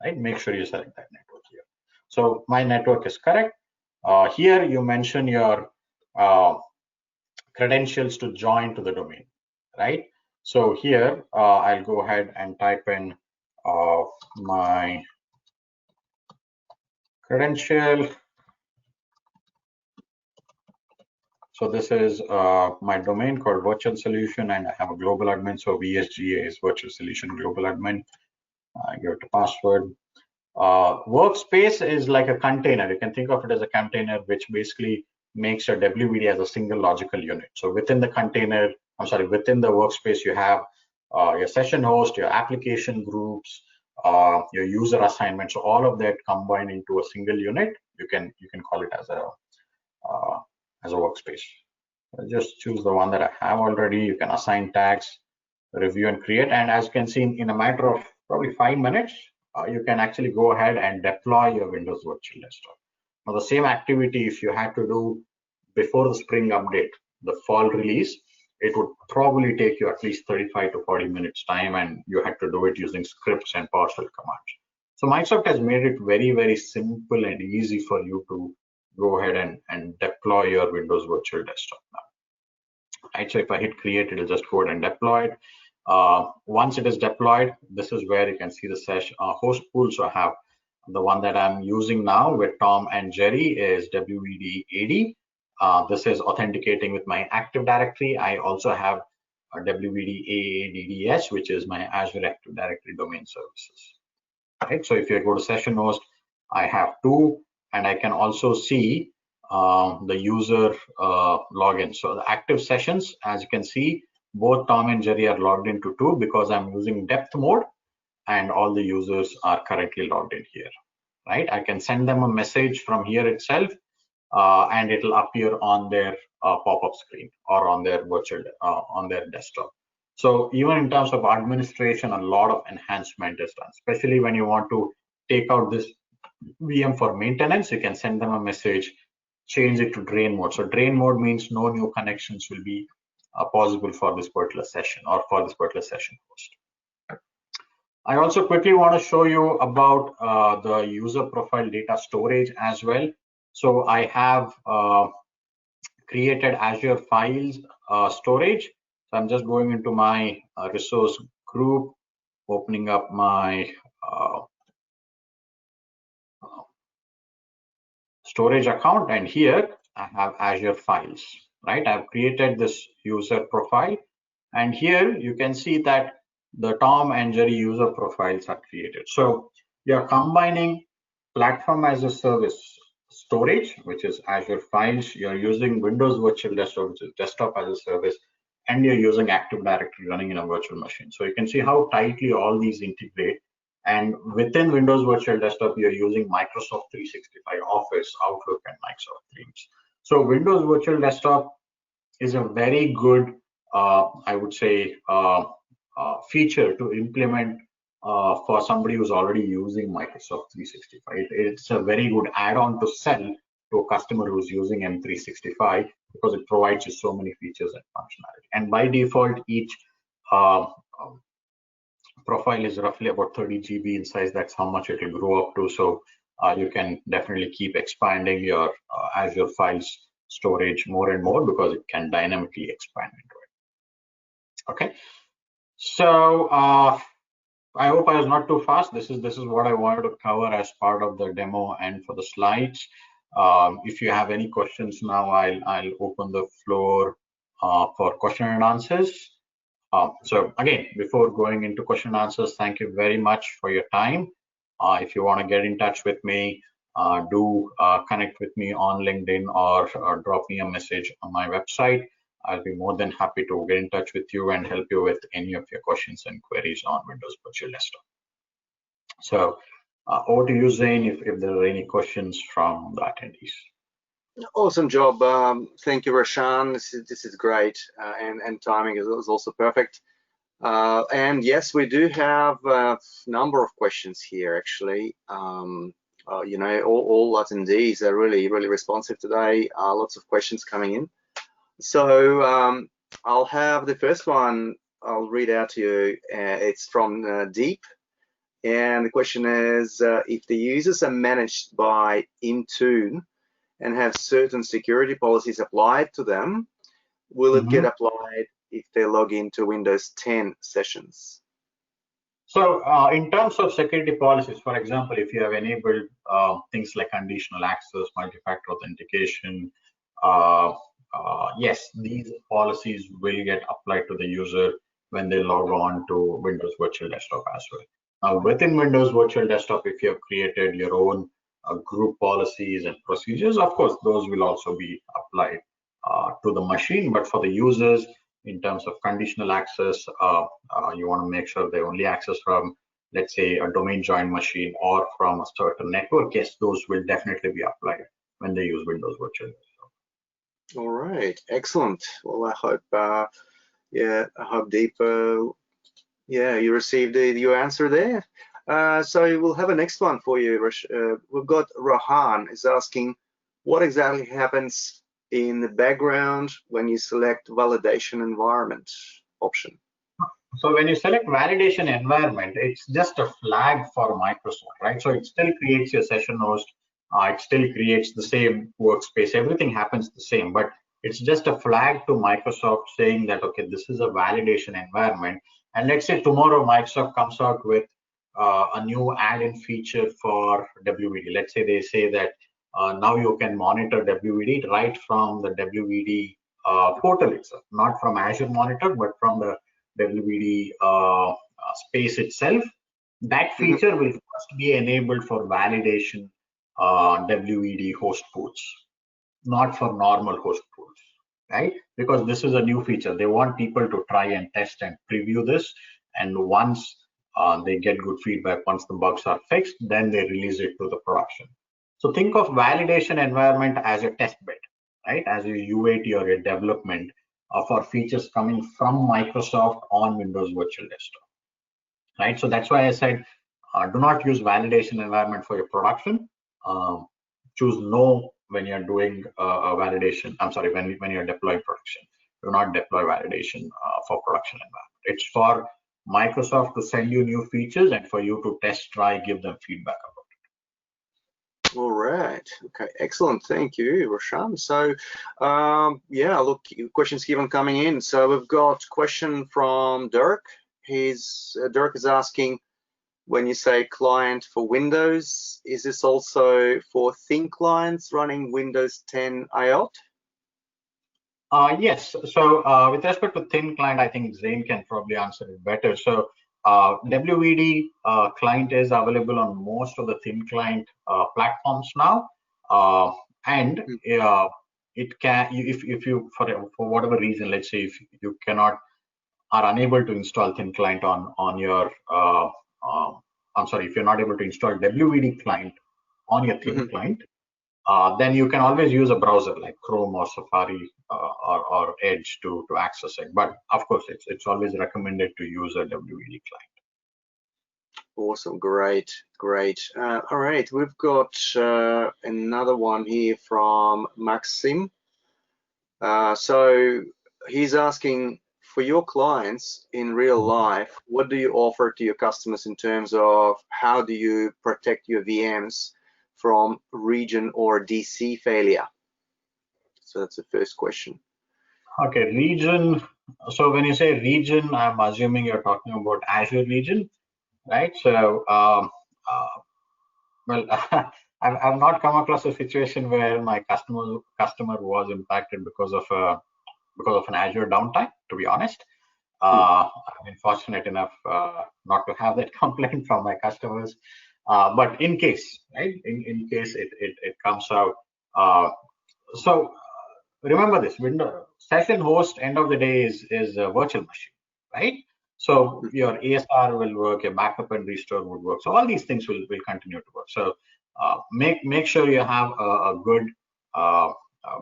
right? Make sure you select that network here. So my network is correct. Here you mention your credentials to join to the domain, right? So here I'll go ahead and type in my credential. So this is my domain called virtual solution, and I have a global admin. So VSGA is virtual solution global admin. I give it a password. Workspace is like a container. You can think of it as a container, which basically makes your WVD as a single logical unit. So within the container, within the workspace, you have your session host, your application groups, your user assignments. So all of that combined into a single unit. You can call it as a workspace. I'll just choose the one that I have already. You can assign tags, review and create, and as you can see, in a matter of probably 5 minutes, you can actually go ahead and deploy your Windows Virtual Desktop. Now, the same activity, if you had to do before the spring update, the fall release, it would probably take you at least 35 to 40 minutes time, and you had to do it using scripts and PowerShell commands. So Microsoft has made it very, very simple and easy for you to go ahead and deploy your Windows Virtual Desktop now. Right, so if I hit create, it'll just go ahead and deploy it. Once it is deployed, this is where you can see the session host pool. So I have the one that I'm using now with Tom and Jerry is WVD AD. This is authenticating with my Active Directory. I also have a WVD AADDS, which is my Azure Active Directory domain services. Right. So if you go to session host, I have two, and I can also see the user login. So the active sessions, as you can see, both Tom and Jerry are logged into two because I'm using depth mode, and all the users are currently logged in here, right? I can send them a message from here itself, and it'll appear on their pop-up screen or on their virtual on their desktop. So even in terms of administration, a lot of enhancement is done, especially when you want to take out this VM for maintenance. You can send them a message, change it to drain mode. So drain mode means no new connections will be possible for this particular session or for this particular session host. I also quickly want to show you about the user profile data storage as well. So I have created Azure files storage. So I'm just going into my resource group, opening up my storage account, and here I have Azure files, right? I've created this user profile, and here you can see that the Tom and Jerry user profiles are created. So you're combining platform as a service storage, which is Azure files. You're using Windows Virtual Desktop, which is desktop as a service, and you're using Active Directory running in a virtual machine. So you can see how tightly all these integrate. And within Windows Virtual Desktop, you're using Microsoft 365, Office, Outlook, and Microsoft Teams. So Windows Virtual Desktop is a very good, I would say, feature to implement for somebody who's already using Microsoft 365. It's a very good add-on to sell to a customer who's using M365 because it provides you so many features and functionality. And by default, each profile is roughly about 30 GB in size. That's how much it will grow up to. So you can definitely keep expanding your Azure files storage more and more because it can dynamically expand into it. Okay. So I hope I was not too fast. This is what I wanted to cover as part of the demo and for the slides. If you have any questions now, I'll open the floor for question and answers. So again, before going into question and answers, thank you very much for your time. If you want to get in touch with me, do connect with me on LinkedIn or drop me a message on my website. I'll be more than happy to get in touch with you and help you with any of your questions and queries on Windows Virtual Desktop. So over to you, Zane, if there are any questions from the attendees. Awesome job. Thank you, Roshan. This is great, and timing is also perfect. And yes, we do have a number of questions here, actually. You know, all attendees are really responsive today. Lots of questions coming in. So I'll have the first one. I'll read out to you. It's from Deep. And the question is, if the users are managed by Intune and have certain security policies applied to them, will it get applied if they log into Windows 10 sessions? So in terms of security policies, for example, if you have enabled things like conditional access, multi-factor authentication, yes, these policies will get applied to the user when they log on to Windows Virtual Desktop as well. Now, within Windows Virtual Desktop, if you have created your own group policies and procedures, of course, those will also be applied to the machine. But for the users, in terms of conditional access, you want to make sure they only access from, let's say, a domain joined machine or from a certain network. Yes, those will definitely be applied when they use Windows Virtual Desktop. All right, excellent. Well, I hope, yeah, I hope Deep, yeah, you received your answer there. So we'll have a next one for you. We've got Roshan is asking, what exactly happens in the background when you select validation environment option? So when you select validation environment, it's just a flag for Microsoft, right? So it still creates your session host. It still creates the same workspace. Everything happens the same, but it's just a flag to Microsoft saying that, okay, this is a validation environment. And let's say tomorrow Microsoft comes out with a new add-in feature for WVD. Let's say they say that now you can monitor WVD right from the WVD portal itself, not from Azure Monitor, but from the WVD space itself. That feature will first be enabled for validation WVD host pools, not for normal host pools, right? Because this is a new feature. They want people to try and test and preview this. And once they get good feedback, once the bugs are fixed, then they release it to the production. So think of validation environment as a test bed, right? As a UAT or a development for features coming from Microsoft on Windows Virtual Desktop, right? So that's why I said, do not use validation environment for your production. Choose no when you're doing a validation. I'm sorry, when you're deploying production. Do not deploy validation for production environment. It's for Microsoft to send you new features and for you to test, try, give them feedback about it. All right. Okay. Excellent. Thank you, Roshan. So, yeah, look, questions keep on coming in. So we've got a question from Dirk. Dirk is asking, when you say client for Windows, is this also for thin clients running Windows 10 IOT? Yes. So with respect to thin client, I think Zane can probably answer it better. So WVD client is available on most of the thin client platforms now, and it can, if you for whatever reason, let's say if you are unable to install thin client on your I'm sorry, if you're not able to install WVD client on your thin client, then you can always use a browser like Chrome or Safari or Edge to access it. But of course, it's always recommended to use a WVD client. Awesome, great. All right, we've got another one here from Maxim. So he's asking, for your clients in real life, what do you offer to your customers in terms of how do you protect your VMs from region or DC failure? So that's the first question. Okay, region. So when you say region, I'm assuming you're talking about Azure region, right? So, well, I've not come across a situation where my customer was impacted because of an Azure downtime, to be honest. I've been fortunate enough not to have that complaint from my customers. But in case, right, in case it comes out. Remember this, Windows session host end of the day is a virtual machine, right? So your ASR will work, your backup and restore would work. So all these things will continue to work. So make sure you have a good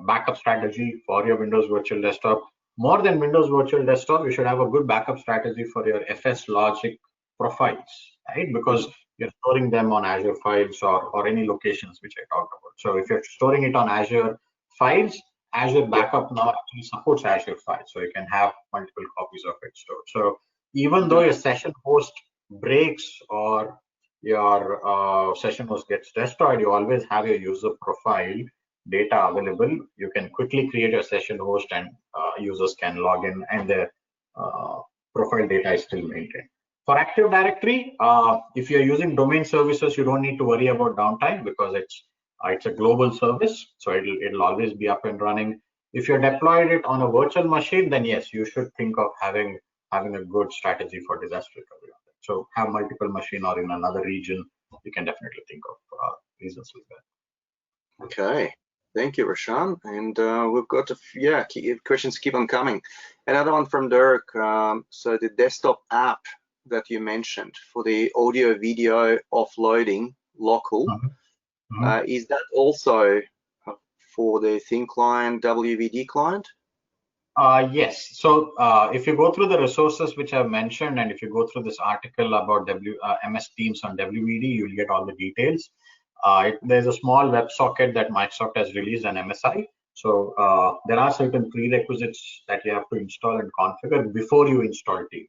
backup strategy for your Windows Virtual Desktop. More than Windows Virtual Desktop, you should have a good backup strategy for your FSLogix profiles, right? Because you're storing them on Azure files or any locations which I talked about. So if you're storing it on Azure files, Azure Backup now actually supports Azure files, so you can have multiple copies of it stored. So even though your session host breaks or your session host gets destroyed, you always have your user profile data available. You can quickly create a session host and users can log in and their profile data is still maintained. For Active Directory, if you're using domain services, you don't need to worry about downtime because it's a global service, so it'll always be up and running. If you're deployed it on a virtual machine, then yes, you should think of having a good strategy for disaster recovery. So have multiple machine or in another region, you can definitely think of reasons like that. Okay, thank you, Roshan. And we've got questions keep on coming. Another one from Dirk. So the desktop app that you mentioned for the audio video offloading local, is that also for the thin client WVD client? Yes. So if you go through the resources which I've mentioned, and if you go through this article about MS Teams on WVD, you'll get all the details. There's a small WebSocket that Microsoft has released, an MSI. So there are certain prerequisites that you have to install and configure before you install Teams,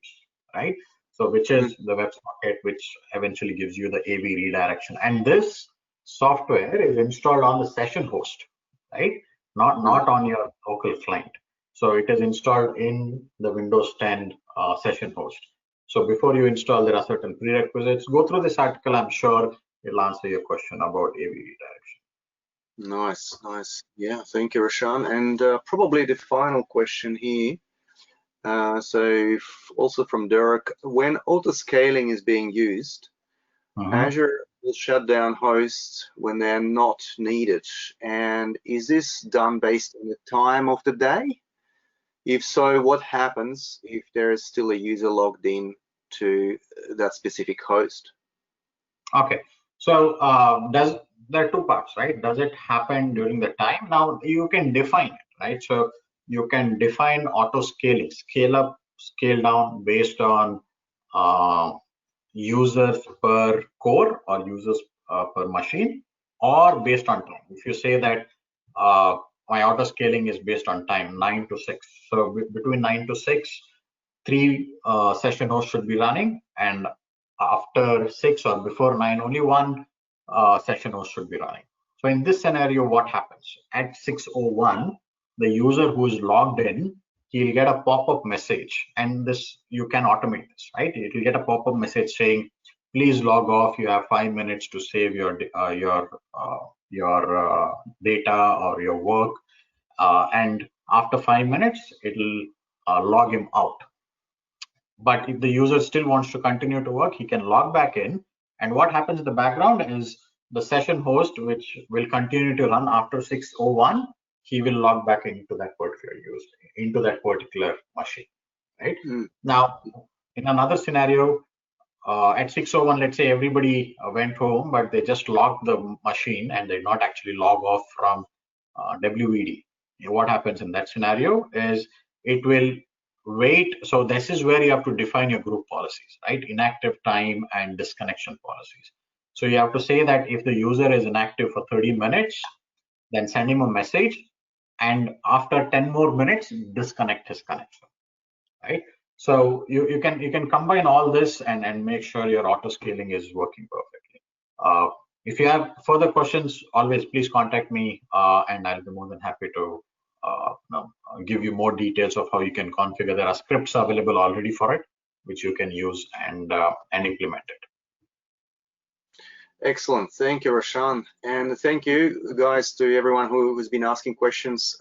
right? So which is the WebSocket, which eventually gives you the AV redirection. And this software is installed on the session host, right? Not on your local client. So it is installed in the Windows 10 session host. So before you install, there are certain prerequisites. Go through this article. I'm sure it'll answer your question about AV redirection. Nice. Yeah, thank you, Roshan. And probably the final question here. So also from Derek, when autoscaling is being used, Azure will shut down hosts when they're not needed. And is this done based on the time of the day? If so, what happens if there is still a user logged in to that specific host? Okay, so there are two parts, right? Does it happen during the time? Now you can define it, right? So you can define auto scaling, scale up, scale down based on users per core or users per machine, or based on time. If you say that my auto scaling is based on time, 9 to 6. So between 9 to 6, 3 session hosts should be running, and after 6 or before 9, only 1 session host should be running. So in this scenario, what happens? At 6:01, the user who is logged in, he'll get a pop-up message, and this you can automate this, right? It will get a pop-up message saying, please log off. You have 5 minutes to save your data or your work, and after 5 minutes, it'll log him out. But if the user still wants to continue to work, he can log back in. And what happens in the background is the session host, which will continue to run after 6:01, he will log back into that particular user, into that particular machine, right? Now, in another scenario, at 6:01, let's say everybody went home, but they just logged the machine and they not actually log off from WVD. What happens in that scenario is it will wait. So this is where you have to define your group policies, right? Inactive time and disconnection policies. So you have to say that if the user is inactive for 30 minutes, then send him a message, and after 10 more minutes, disconnect his connection, right? So you can combine all this and make sure your auto scaling is working perfectly. If you have further questions, always please contact me, and I'll be more than happy to give you more details of how you can configure. There are scripts available already for it, which you can use and implement it. Excellent. Thank you, Roshan. And thank you, guys, to everyone who's been asking questions.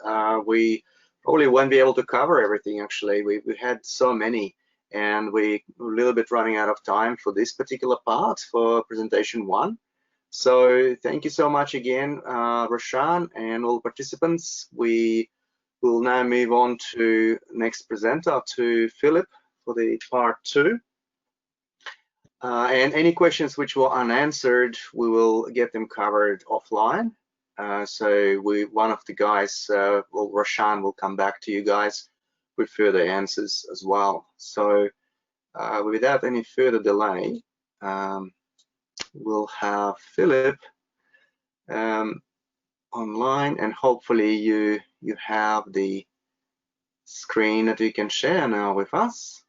We probably won't be able to cover everything. Actually, we had so many, and we're a little bit running out of time for this particular part for presentation 1. So thank you so much again, Roshan and all participants. We will now move on to next presenter, to Philip, for the part 2. And any questions which were unanswered, we will get them covered offline. So one of the guys, well, Roshan, will come back to you guys with further answers as well. So without any further delay, we'll have Philip online, and hopefully you have the screen that you can share now with us.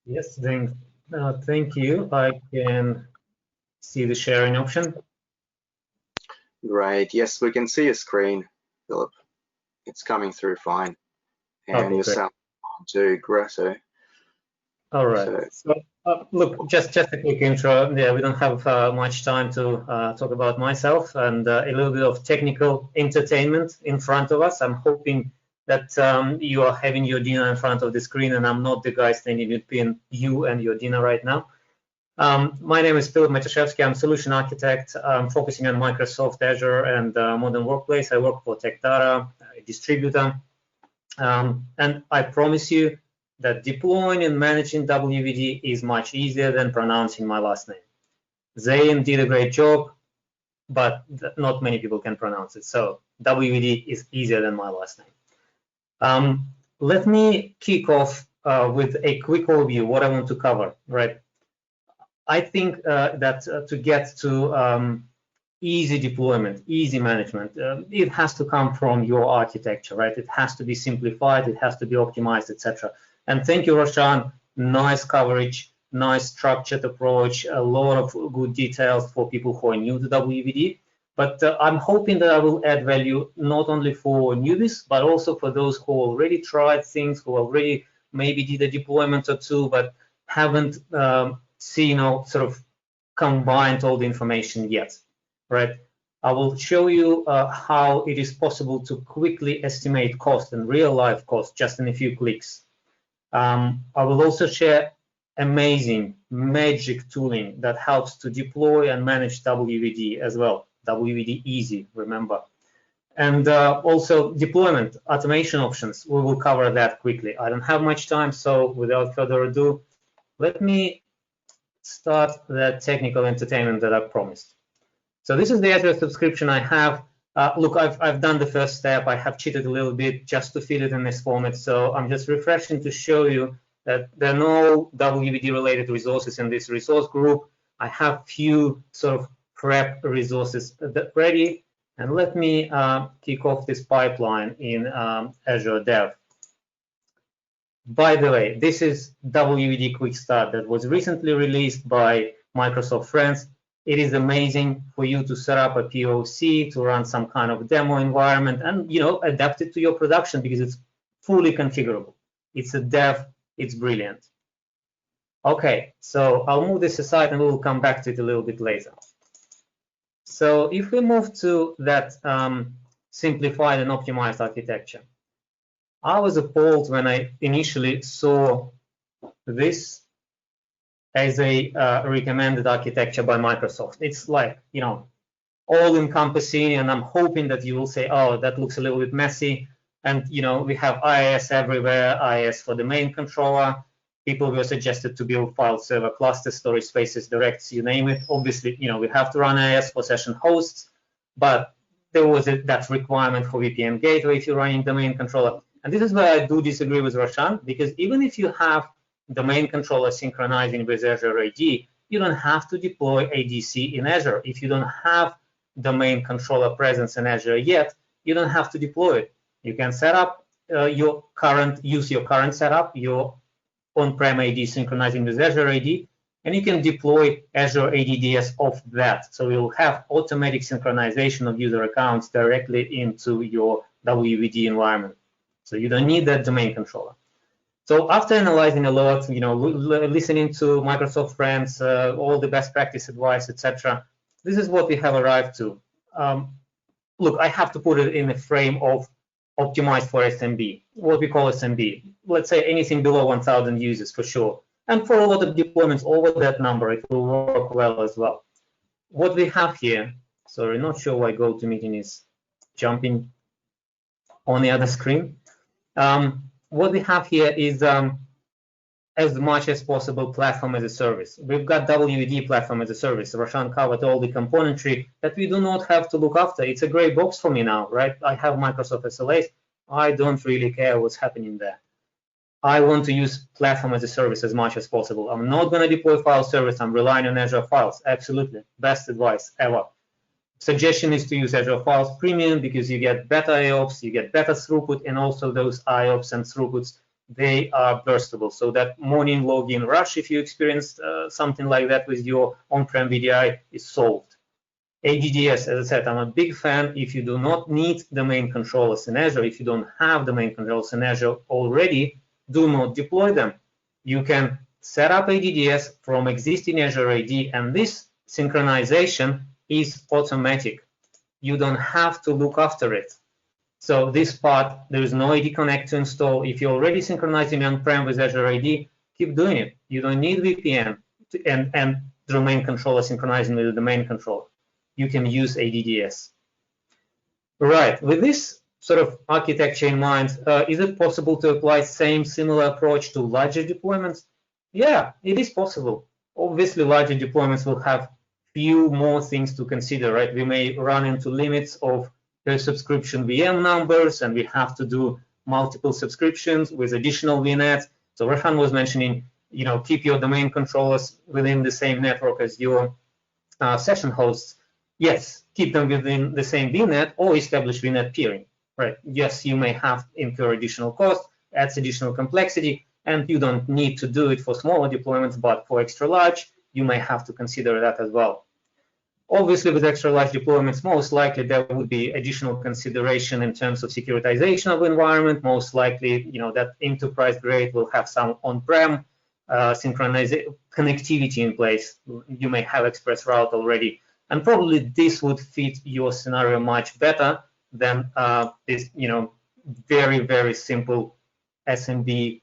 Yes, Zane. Thank you. I can see the sharing option. Great. Yes, we can see your screen, Philip. It's coming through fine. And Okay, your sound too, Grasso. All right. So look, just a quick intro. Yeah, we don't have much time to talk about myself, and a little bit of technical entertainment in front of us. I'm hoping that you are having your dinner in front of the screen, and I'm not the guy standing between you and your dinner right now. My name is Philip Matyashevsky. I'm solution architect. I'm focusing on Microsoft Azure and modern workplace. I work for Tech Data, a distributor, and I promise you that deploying and managing WVD is much easier than pronouncing my last name. Zane did a great job, but not many people can pronounce it. So WVD is easier than my last name. Let me kick off with a quick overview what I want to cover, right? I think that to get to easy deployment, easy management, it has to come from your architecture, right? It has to be simplified, it has to be optimized, etc. And thank you, Roshan. Nice coverage, nice structured approach, a lot of good details for people who are new to WVD. But I'm hoping that I will add value not only for newbies, but also for those who already tried things, who already maybe did a deployment or two, but haven't seen or sort of combined all the information yet, right? I will show you how it is possible to quickly estimate cost and real life cost just in a few clicks. I will also share amazing magic tooling that helps to deploy and manage WVD as well. WVD easy, remember. And also deployment automation options. We will cover that quickly. I don't have much time, so without further ado, let me start the technical entertainment that I promised. So this is the Azure subscription I have. Look, I've done the first step. I have cheated a little bit just to fit it in this format. So I'm just refreshing to show you that there are no WVD related resources in this resource group. I have few sort of prep resources ready. And let me kick off this pipeline in Azure Dev. By the way, this is WVD Quick Start that was recently released by Microsoft Friends. It is amazing for you to set up a POC, to run some kind of demo environment, and adapt it to your production because it's fully configurable. It's a dev, it's brilliant. Okay, so I'll move this aside and we'll come back to it a little bit later. So if we move to that simplified and optimized architecture, I was appalled when I initially saw this as a recommended architecture by Microsoft. It's like, all-encompassing, and I'm hoping that you will say, oh, that looks a little bit messy. And, we have IIS everywhere, IIS for the main controller. People were suggested to build file server clusters, storage spaces, directs, you name it. Obviously, we have to run IIS for session hosts, but there was that requirement for VPN gateway if you're running the main controller. And this is where I do disagree with Roshan, because even if you have the main controller synchronizing with Azure AD, you don't have to deploy ADC in Azure. If you don't have the main controller presence in Azure yet, you don't have to deploy it. You can set up use your current setup, your on-prem AD synchronizing with Azure AD, and you can deploy Azure ADDS off that. So you'll have automatic synchronization of user accounts directly into your WVD environment. So you don't need that domain controller. So after analyzing a lot, listening to Microsoft Friends, all the best practice advice, etc., this is what we have arrived to. Look, I have to put it in a frame of optimized for SMB, what we call SMB. Let's say anything below 1,000 users for sure. And for a lot of deployments over that number, it will work well as well. What we have here, sorry, not sure why GoToMeeting is jumping on the other screen. What we have here is as much as possible platform as a service. We've got WVD platform as a service. Roshan covered all the componentry that we do not have to look after. It's a gray box for me now, right? I have Microsoft SLAs. I don't really care what's happening there. I want to use platform as a service as much as possible. I'm not going to deploy file service. I'm relying on Azure Files. Absolutely. Best advice ever. Suggestion is to use Azure Files Premium because you get better IOPS, you get better throughput, and also those IOPS and throughputs, they are burstable. So that morning login rush, if you experienced something like that with your on-prem VDI, is solved. ADDS, as I said, I'm a big fan. If you do not need domain controllers in Azure, if you don't have domain controllers in Azure already, do not deploy them. You can set up ADDS from existing Azure AD, and this synchronization is automatic. You don't have to look after it. So this part, there is no AD Connect to install. If you're already synchronizing on-prem with Azure AD, keep doing it. You don't need VPN and domain controller synchronizing with the domain controller. You can use ADDS. Right, with this sort of architecture in mind, is it possible to apply similar approach to larger deployments? Yeah, it is possible. Obviously, larger deployments will have few more things to consider, right? We may run into limits of the subscription VM numbers, and we have to do multiple subscriptions with additional VNets. So Roshan was mentioning, you know, keep your domain controllers within the same network as your session hosts. Yes, keep them within the same VNet or establish VNet peering, right? Yes, you may have to incur additional cost, adds additional complexity, and you don't need to do it for smaller deployments, but for extra large, you may have to consider that as well. Obviously, with extra large deployments, most likely there would be additional consideration in terms of securitization of the environment. Most likely, you know, that enterprise grade will have some on-prem synchronization connectivity in place. You may have express route already, and probably this would fit your scenario much better than this, you know, very, very simple SMB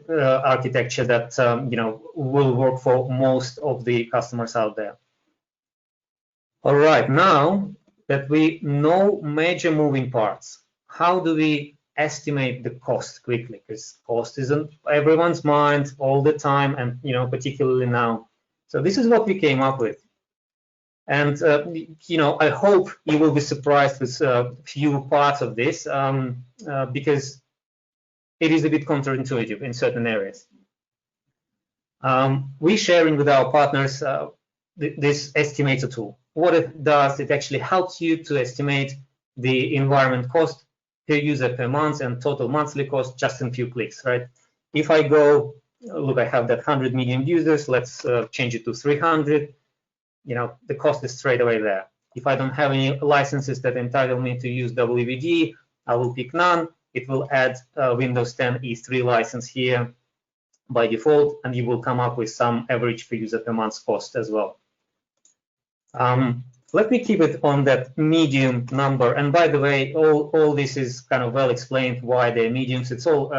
architecture that you know, will work for most of the customers out there. All right, now that we know major moving parts, how do we estimate the cost quickly? Because cost isn't everyone's mind all the time, and you know, particularly now. So this is what we came up with, and you know, I hope you will be surprised with a few parts of this because it is a bit counterintuitive in certain areas. We're sharing with our partners this estimator tool. What it does, it actually helps you to estimate the environment cost per user per month and total monthly cost just in a few clicks, right? If I go, look, I have that 100 million users, let's change it to 300, you know, the cost is straight away there. If I don't have any licenses that entitle me to use WVD, I will pick none. It will add Windows 10 E3 license here by default, and you will come up with some average per user per month cost as well. Let me keep it on that medium number. And by the way, all this is kind of well explained why they're mediums. It's all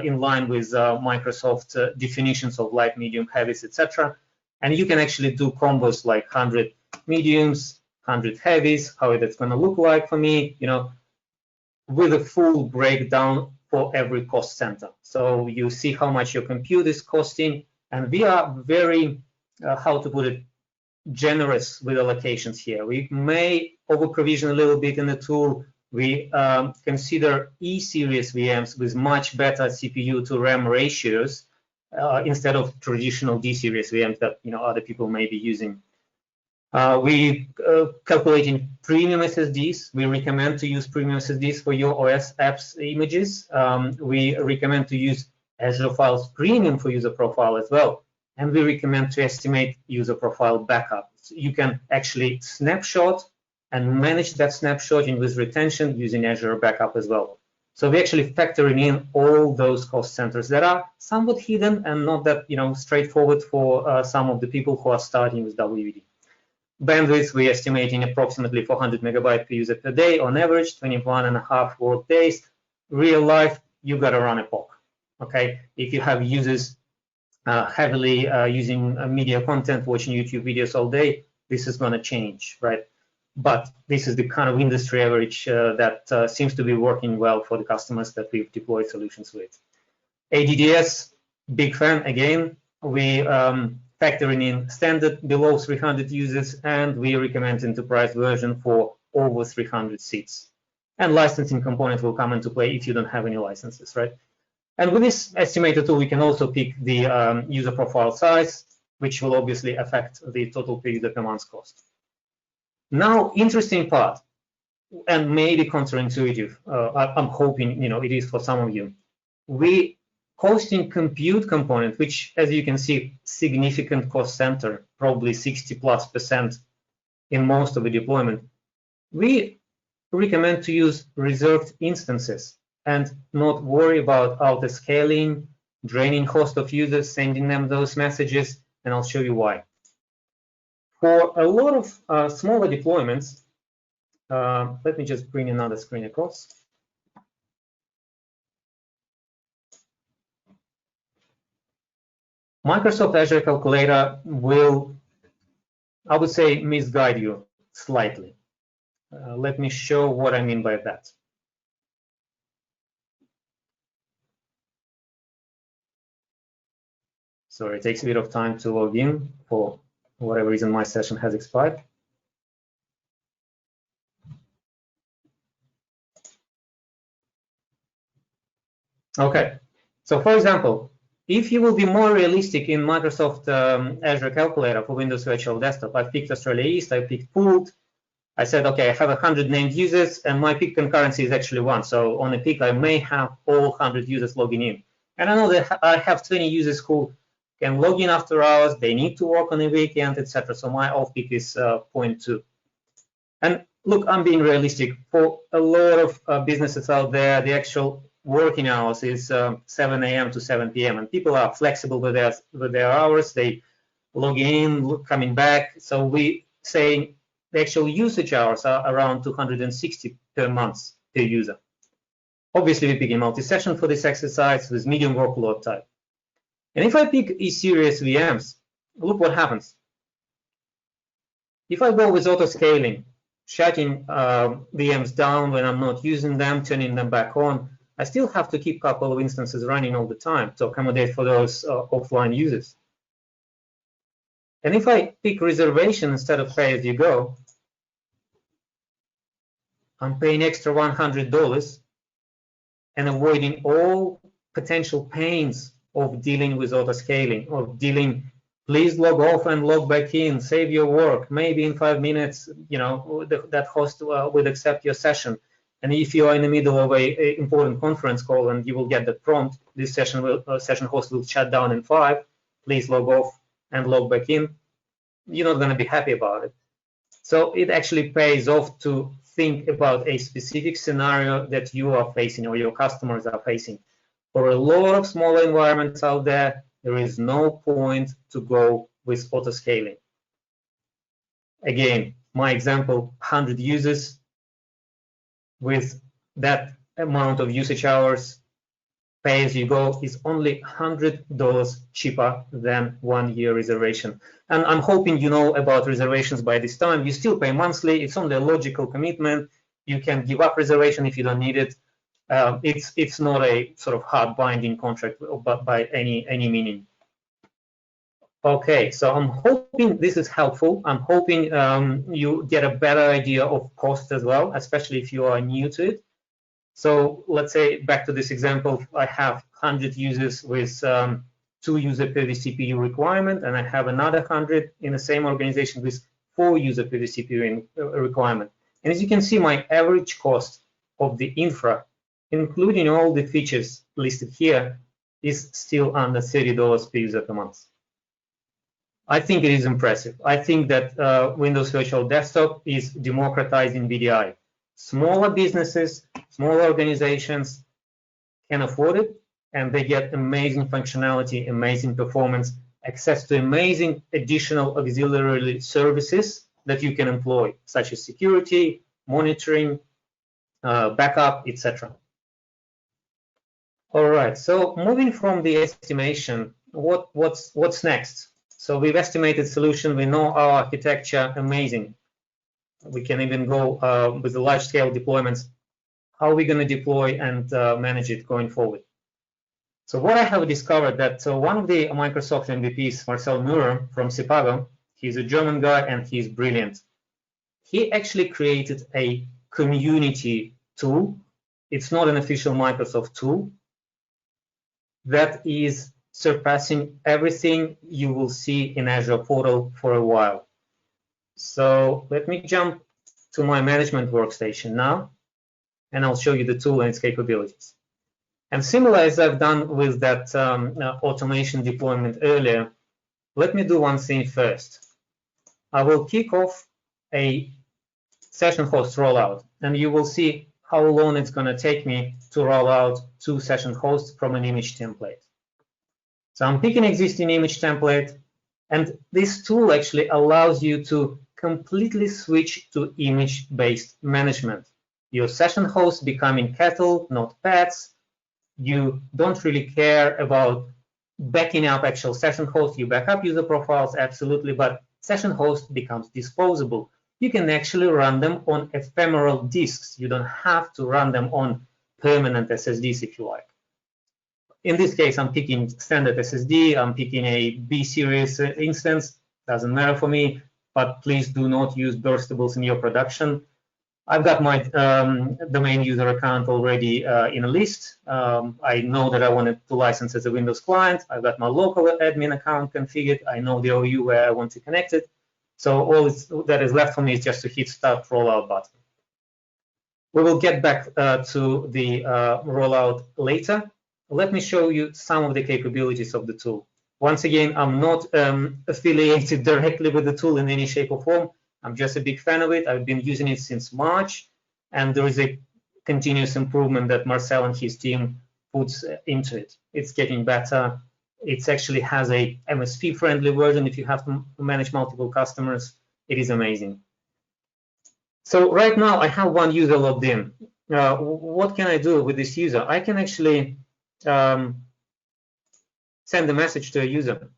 in line with Microsoft definitions of light, medium, heavies, etc. And you can actually do combos like 100 mediums, 100 heavies, how that's going to look like for me, you know, with a full breakdown for every cost center. So you see how much your compute is costing, and we are very, how to put it, generous with allocations here. We may over-provision a little bit in the tool. We consider E-series VMs with much better CPU to RAM ratios instead of traditional D-series VMs that, you know, other people may be using. We calculating premium SSDs. We recommend to use premium SSDs for your OS apps images. We recommend to use Azure Files Premium for user profile as well. And we recommend to estimate user profile backup. So you can actually snapshot and manage that snapshot with retention using Azure Backup as well. So we're actually factoring in all those cost centers that are somewhat hidden and not that, you know, straightforward for some of the people who are starting with WVD. Bandwidth, we're estimating approximately 400 megabytes per user per day on average, 21.5 work days. Real life, you got to run a POC. Okay, if you have users heavily using media content, watching YouTube videos all day, this is going to change, right? But this is the kind of industry average that seems to be working well for the customers that we've deployed solutions with. ADDS, big fan again. We factoring in standard below 300 users, and we recommend enterprise version for over 300 seats. And licensing component will come into play if you don't have any licenses, right? And with this estimator tool, we can also pick the user profile size, which will obviously affect the total per user per month cost. Now, interesting part, and maybe counterintuitive. I'm hoping it is for some of you. We hosting compute component, which, as you can see, significant cost center, probably 60+% in most of the deployment. We recommend to use reserved instances and not worry about autoscaling, draining cost of users, sending them those messages, and I'll show you why. For a lot of smaller deployments, let me just bring another screen across. Microsoft Azure Calculator will, I would say, misguide you slightly. Let me show what I mean by that. Sorry, it takes a bit of time to log in. For whatever reason, my session has expired. Okay, so for example, if you will be more realistic in Microsoft Azure Calculator for Windows Virtual Desktop, I picked Australia East, I picked pooled. I said, okay, I have 100 named users, and my peak concurrency is actually 1. So on a peak, I may have all 100 users logging in. And I know that I have 20 users who can log in after hours, they need to work on a weekend, etc. So my off peak is 0.2. And look, I'm being realistic. For a lot of businesses out there, the actual working hours is 7 a.m. to 7 p.m. and people are flexible with their hours. They log in, coming back. So we say the actual usage hours are around 260 per month per user. Obviously, we pick a multi-session for this exercise with medium workload type. And if I pick E-Series VMs, look what happens. If I go with auto-scaling, shutting VMs down when I'm not using them, turning them back on, I still have to keep a couple of instances running all the time to accommodate for those offline users. And if I pick reservation instead of pay-as-you-go, I'm paying extra $100 and avoiding all potential pains of dealing with auto-scaling, of dealing, please log off and log back in, save your work, maybe in 5 minutes, that host will accept your session. And if you are in the middle of an important conference call and you will get that prompt, this session host will shut down in 5, please log off and log back in, you're not going to be happy about it. So it actually pays off to think about a specific scenario that you are facing or your customers are facing. For a lot of smaller environments out there, there is no point to go with auto-scaling. Again, my example, 100 users with that amount of usage hours, pay-as-you-go is only $100 cheaper than 1 year reservation. And I'm hoping you know about reservations by this time. You still pay monthly. It's only a logical commitment. You can give up reservation if you don't need it. It's not a sort of hard binding contract by any meaning. Okay, so I'm hoping this is helpful. I'm hoping you get a better idea of cost as well, especially if you are new to it. So let's say back to this example, I have 100 users with 2 user per vCPU requirement, and I have another 100 in the same organization with 4 user per vCPU requirement. And as you can see, my average cost of the infra, including all the features listed here, is still under $30 per user per month. I think it is impressive. I think that Windows Virtual Desktop is democratizing VDI. Smaller businesses, smaller organizations can afford it, and they get amazing functionality, amazing performance, access to amazing additional auxiliary services that you can employ, such as security, monitoring, backup, etc. All right, so moving from the estimation, what's next? So we've estimated solution, we know our architecture, amazing. We can even go with the large-scale deployments. How are we going to deploy and manage it going forward? So what I have discovered that one of the Microsoft MVPs, Marcel Müller from Chicago, he's a German guy and he's brilliant. He actually created a community tool. It's not an official Microsoft tool that is surpassing everything you will see in Azure portal for a while. So let me jump to my management workstation now, and I'll show you the tool and its capabilities. And similar as I've done with that automation deployment earlier, let me do one thing first. I will kick off a session host rollout, and you will see how long it's going to take me to roll out 2 session hosts from an image template. So I'm picking existing image template, and this tool actually allows you to completely switch to image-based management. Your session hosts becoming cattle, not pets. You don't really care about backing up actual session hosts. You back up user profiles, absolutely, but session host becomes disposable. You can actually run them on ephemeral disks. You don't have to run them on permanent SSDs if you like. In this case, I'm picking standard SSD. I'm picking a B series instance. Doesn't matter for me, but please do not use burstables in your production. I've got my domain user account already in a list. I know that I wanted to license as a Windows client. I've got my local admin account configured. I know the OU where I want to connect it. So all that is left for me is just to hit start rollout button. We will get back to the rollout later. Let me show you some of the capabilities of the tool. Once again, I'm not affiliated directly with the tool in any shape or form. I'm just a big fan of it. I've been using it since March, and there is a continuous improvement that Marcel and his team puts into it. It's getting better. It actually has a MSP-friendly version if you have to manage multiple customers. It is amazing. So right now, I have one user logged in. What can I do with this user? I can actually send a message to a user.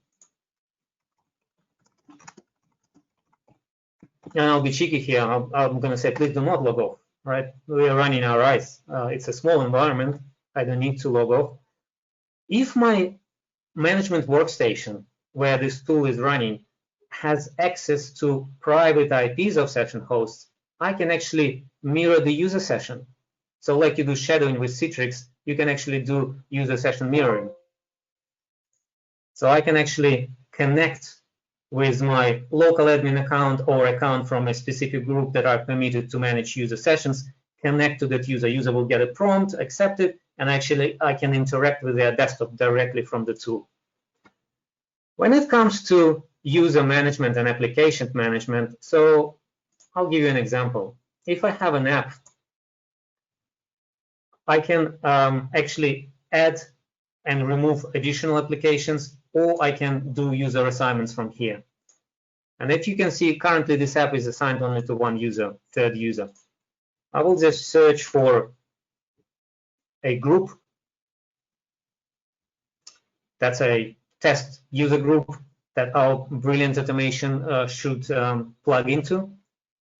And I'll be cheeky here. I'm going to say, please do not log off, right? We are running our eyes. It's a small environment. I don't need to log off. If my management workstation, where this tool is running, has access to private IPs of session hosts, I can actually mirror the user session. So like you do shadowing with Citrix, you can actually do user session mirroring. So I can actually connect with my local admin account or account from a specific group that are permitted to manage user sessions, connect to that user. User will get a prompt, accept it, and actually I can interact with their desktop directly from the tool. When it comes to user management and application management, so I'll give you an example. If I have an app, I can actually add and remove additional applications, or I can do user assignments from here. And if you can see, currently this app is assigned only to one user, third user. I will just search for a group. That's a test user group that our brilliant automation should plug into.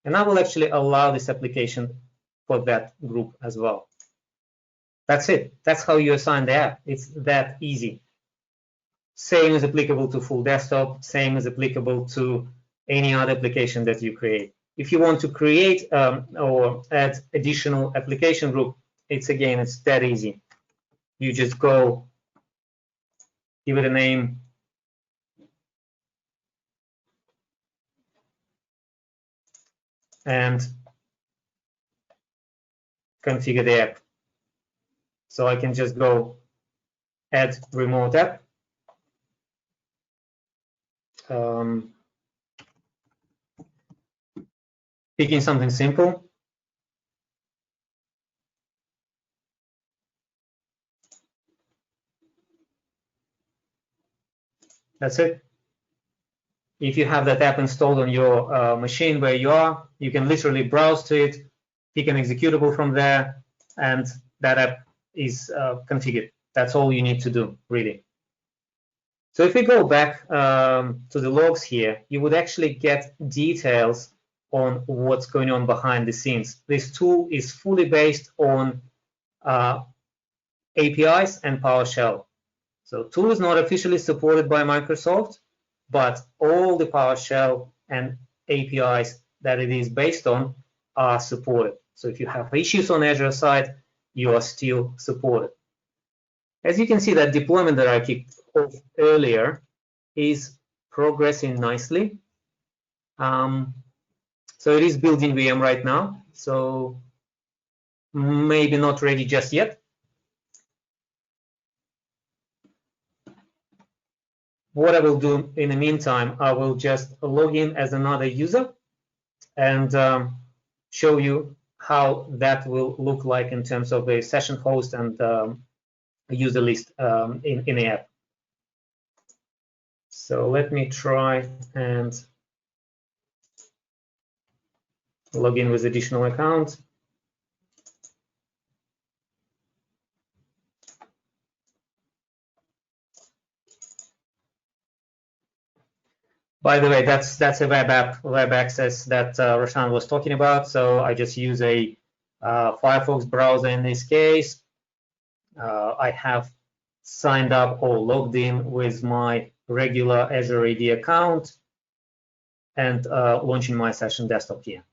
And I will actually allow this application for that group as well. That's it. That's how you assign the app. It's that easy. Same is applicable to full desktop. Same is applicable to any other application that you create. If you want to create or add additional application group, it's that easy. You just go, give it a name, and configure the app. So I can just go add remote app. Picking something simple. That's it. if you have that app installed on your machine where you are, you can literally browse to it, pick an executable from there, and that app is configured. That's all you need to do, really. So if we go back to the logs here, you would actually get details on what's going on behind the scenes. This tool is fully based on APIs and PowerShell. So tool is not officially supported by Microsoft, but all the PowerShell and APIs that it is based on are supported. So if you have issues on Azure side, you are still supported. As you can see, that deployment that I kicked off earlier is progressing nicely. So it is building VM right now, so maybe not ready just yet. What I will do in the meantime, I will just log in as another user and show you how that will look like in terms of a session host and a user list in the app. So let me try and log in with additional account. By the way, that's a web app, web access that Roshan was talking about. So I just use a Firefox browser in this case. I have signed up or logged in with my regular Azure AD account and launching my session desktop here.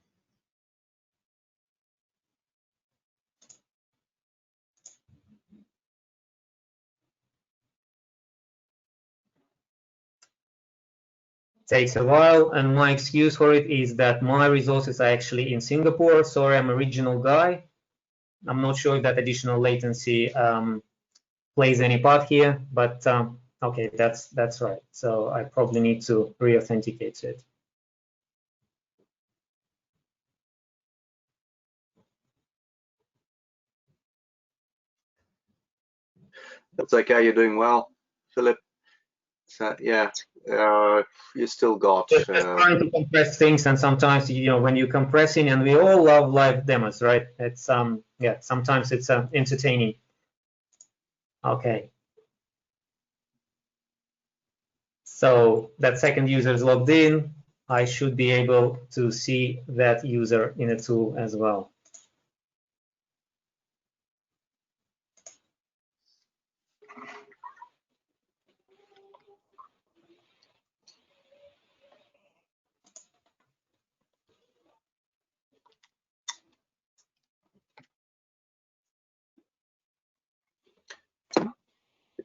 Takes a while, and my excuse for it is that my resources are actually in Singapore. Sorry, I'm a regional guy. I'm not sure if that additional latency plays any part here, but okay, that's right. So I probably need to re-authenticate it. That's okay. You're doing well, Philip. So, yeah, you still got. Just trying to compress things, and sometimes when you compressing, and we all love live demos, right? It's yeah, sometimes it's entertaining. Okay. So that second user is logged in. I should be able to see that user in a tool as well.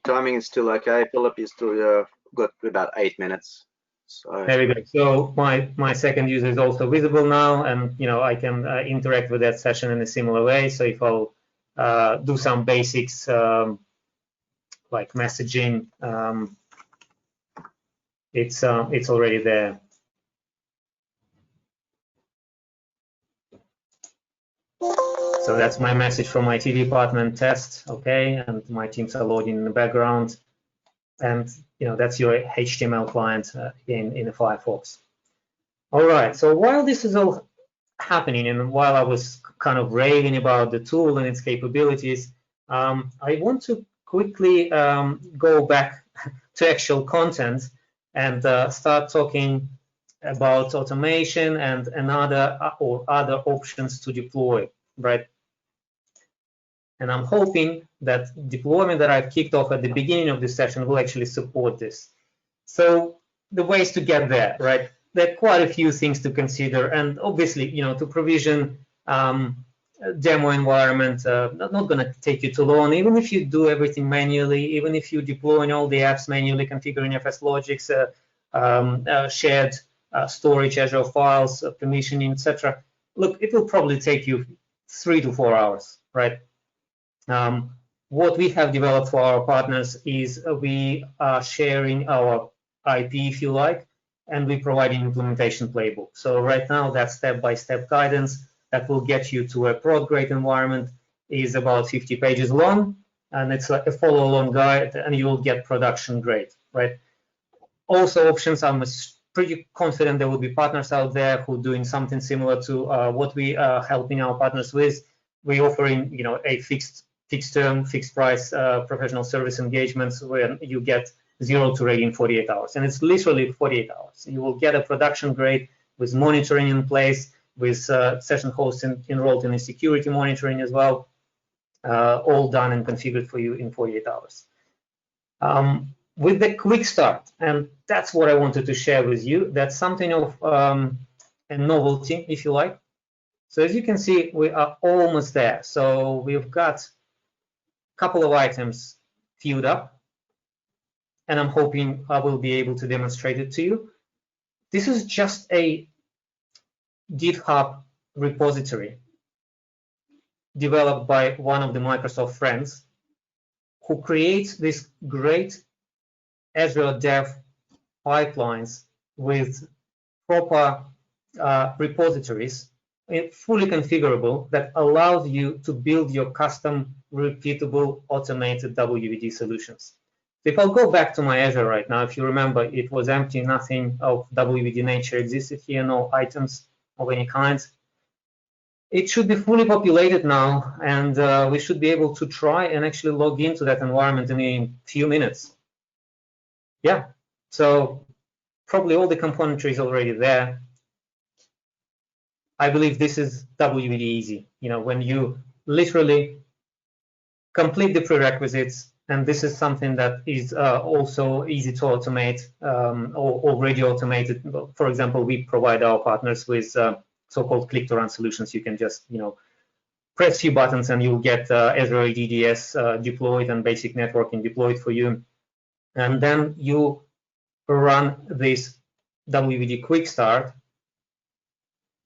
Timing is still okay. Philip is still got about 8 minutes. So there we go. So my second user is also visible now, and I can interact with that session in a similar way. So if I'll do some basics like messaging, it's already there. So that's my message from my IT department test, okay, and my teams are loading in the background, and that's your HTML client in the Firefox. All right, so while this is all happening, and while I was kind of raving about the tool and its capabilities, I want to quickly go back to actual content and start talking about automation and other options to deploy, right? And I'm hoping that deployment that I've kicked off at the beginning of this session will actually support this. So the ways to get there, right? There are quite a few things to consider, and obviously, to provision demo environment, not going to take you too long. Even if you do everything manually, even if you deploy all the apps manually, configuring FSLogix, shared storage, Azure files, permissioning, etc. Look, it will probably take you 3 to 4 hours, right? What we have developed for our partners is we are sharing our IP, if you like, and we provide an implementation playbook. So right now, that step-by-step guidance that will get you to a prod-grade environment is about 50 pages long, and it's like a follow-along guide, and you will get production grade, right? Also, options, I must pretty confident there will be partners out there who are doing something similar to what we are helping our partners with. We're offering, you know, a fixed term, fixed price professional service engagements where you get 0 to ready in 48 hours, and it's literally 48 hours. You will get a production grade with monitoring in place, with session hosts enrolled in the security monitoring as well, all done and configured for you in 48 hours. With the quick start, and that's what I wanted to share with you. That's something of a novelty, if you like. So as you can see, we are almost there. So we've got a couple of items queued up, and I'm hoping I will be able to demonstrate it to you. This is just a GitHub repository developed by one of the Microsoft friends who creates this great Azure Dev pipelines with proper repositories, fully configurable, that allows you to build your custom, repeatable, automated WVD solutions. If I'll go back to my Azure right now, if you remember, it was empty, nothing of WVD nature existed here, no items of any kind. It should be fully populated now, and we should be able to try and actually log into that environment in a few minutes. Yeah, so probably all the componentry is already there. I believe this is WVD easy, you know, when you literally complete the prerequisites, and this is something that is also easy to automate, or already automated. For example, we provide our partners with so-called click-to-run solutions. You can just, you know, press a few buttons and you'll get Azure ADDS deployed and basic networking deployed for you. And then you run this WVD quick start,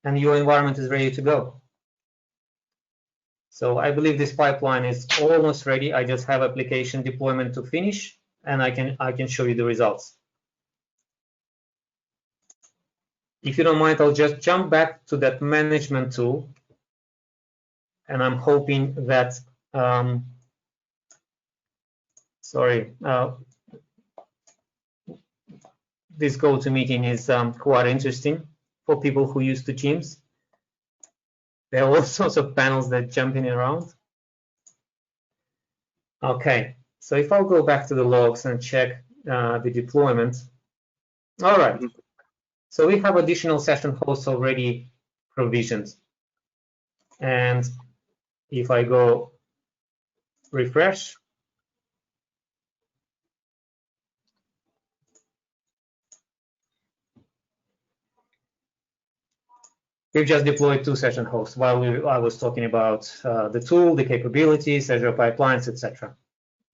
and your environment is ready to go. So I believe this pipeline is almost ready. I just have application deployment to finish, and I can show you the results. If you don't mind, I'll just jump back to that management tool, and I'm hoping that this GoToMeeting is quite interesting for people who use the Teams. There are all sorts of panels that jumping around. Okay, so if I'll go back to the logs and check the deployment. All right, so we have additional session hosts already provisioned. And if I go refresh, we've just deployed 2 session hosts while I was talking about the tool, the capabilities, Azure pipelines, etc.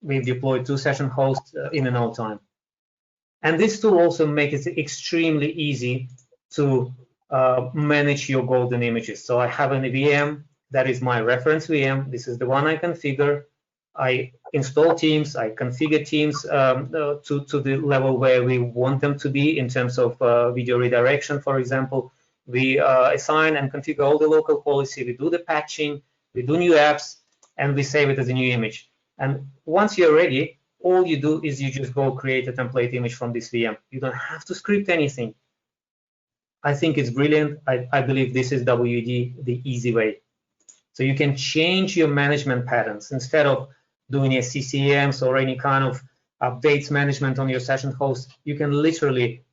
We've deployed 2 session hosts in no time. And this tool also makes it extremely easy to manage your golden images. So I have an VM that is my reference VM. This is the one I configure. I install Teams, I configure Teams to the level where we want them to be in terms of video redirection, for example. We assign and configure all the local policy, we do the patching, we do new apps, and we save it as a new image. And once you're ready, all you do is you just go create a template image from this VM. You don't have to script anything. I think it's brilliant. I believe this is WVD the easy way. So you can change your management patterns. Instead of doing a CCMs or any kind of updates management on your session host, you can literally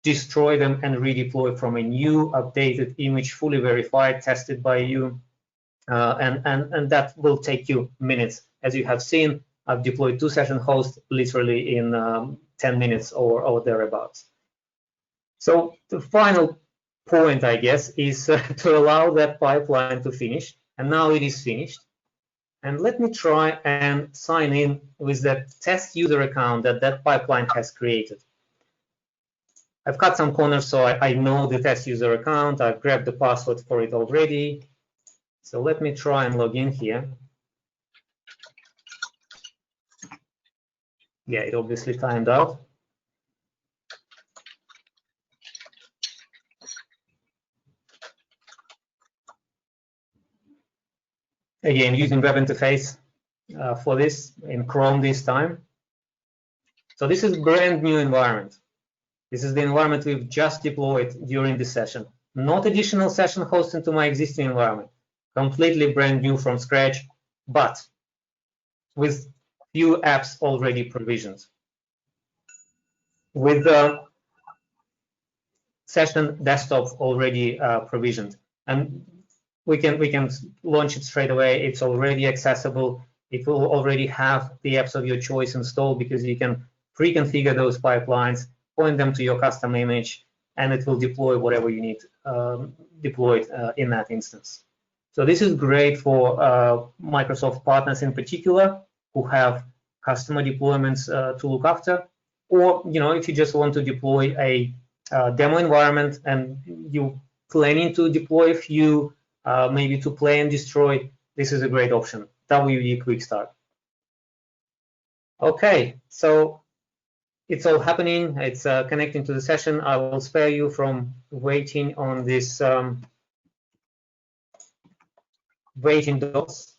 destroy them and redeploy from a new updated image, fully verified, tested by you, and that will take you minutes. As you have seen, I've deployed 2 session hosts literally in 10 minutes or thereabouts. So the final point, I guess, is to allow that pipeline to finish, and now it is finished. And let me try and sign in with that test user account that pipeline has created. I've cut some corners, so I know the test user account. I've grabbed the password for it already. So let me try and log in here. Yeah, it obviously timed out. Again, using web interface for this in Chrome this time. So this is brand new environment. This is the environment we've just deployed during the session. Not additional session hosts into my existing environment. Completely brand new from scratch, but with few apps already provisioned. With the session desktop already provisioned. And we can launch it straight away. It's already accessible. It will already have the apps of your choice installed because you can pre-configure those pipelines, point them to your custom image, and it will deploy whatever you need deployed in that instance. So this is great for Microsoft partners in particular who have customer deployments to look after, or if you just want to deploy a demo environment and you planning to deploy a few, maybe to play and destroy, this is a great option. WVD Quick Start. Okay, so it's all happening. It's connecting to the session. I will spare you from waiting on this waiting dots.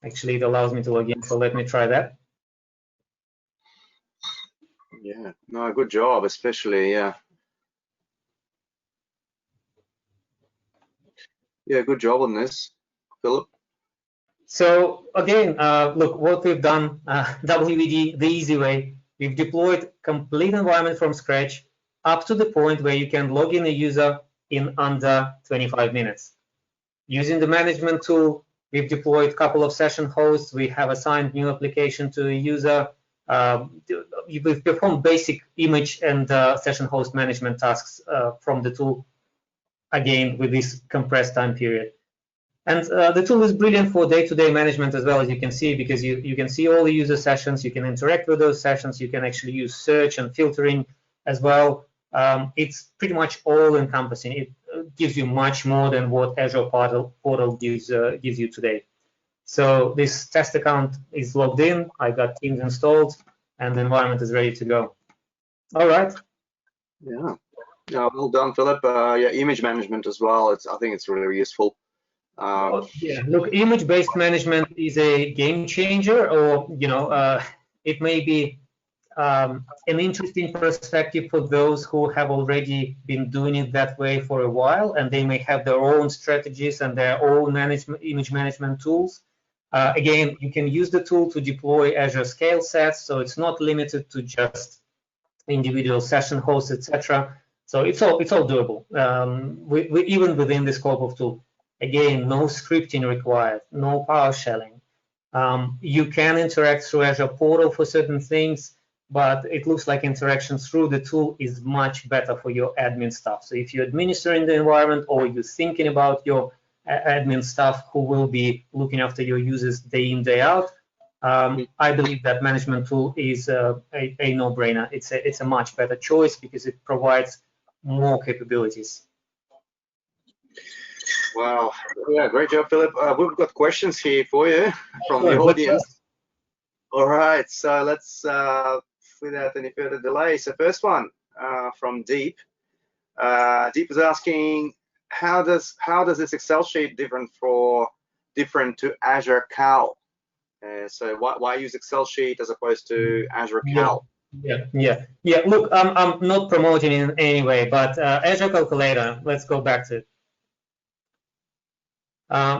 Actually, it allows me to log in, so let me try that. Yeah, no, good job, especially, yeah. Yeah, good job on this, Philip. So again, look, what we've done, WVD, the easy way, we've deployed complete environment from scratch up to the point where you can log in a user in under 25 minutes. Using the management tool, we've deployed a couple of session hosts. We have assigned new application to a user. We've performed basic image and session host management tasks from the tool, again, with this compressed time period. And the tool is brilliant for day-to-day management as well, as you can see, because you can see all the user sessions, you can interact with those sessions, you can actually use search and filtering as well. It's pretty much all-encompassing. It gives you much more than what Azure Portal gives you today. So this test account is logged in, I got Teams installed, and the environment is ready to go. All right. Yeah, well done, Philip. Yeah, image management as well. I think it's really useful. Yeah, look, image-based management is a game changer, or it may be an interesting perspective for those who have already been doing it that way for a while, and they may have their own strategies and their own image management tools. Again, you can use the tool to deploy Azure scale sets, so it's not limited to just individual session hosts, etc. So it's all doable, even within the scope of tool. Again, no scripting required, no PowerShelling. You can interact through Azure Portal for certain things, but it looks like interaction through the tool is much better for your admin stuff. So if you're administering the environment or you're thinking about your admin staff who will be looking after your users day in, day out, I believe that management tool is a no-brainer. It's a much better choice because it provides more capabilities. Wow, yeah, great job, Philip. We've got questions here for you from the audience. All right, so let's, without any further delay, so first one from Deep. Deep is asking, how does this Excel sheet different to Azure Cal? So why use Excel sheet as opposed to Azure Cal? Yeah. Look, I'm not promoting in any way, but Azure Calculator, let's go back to it.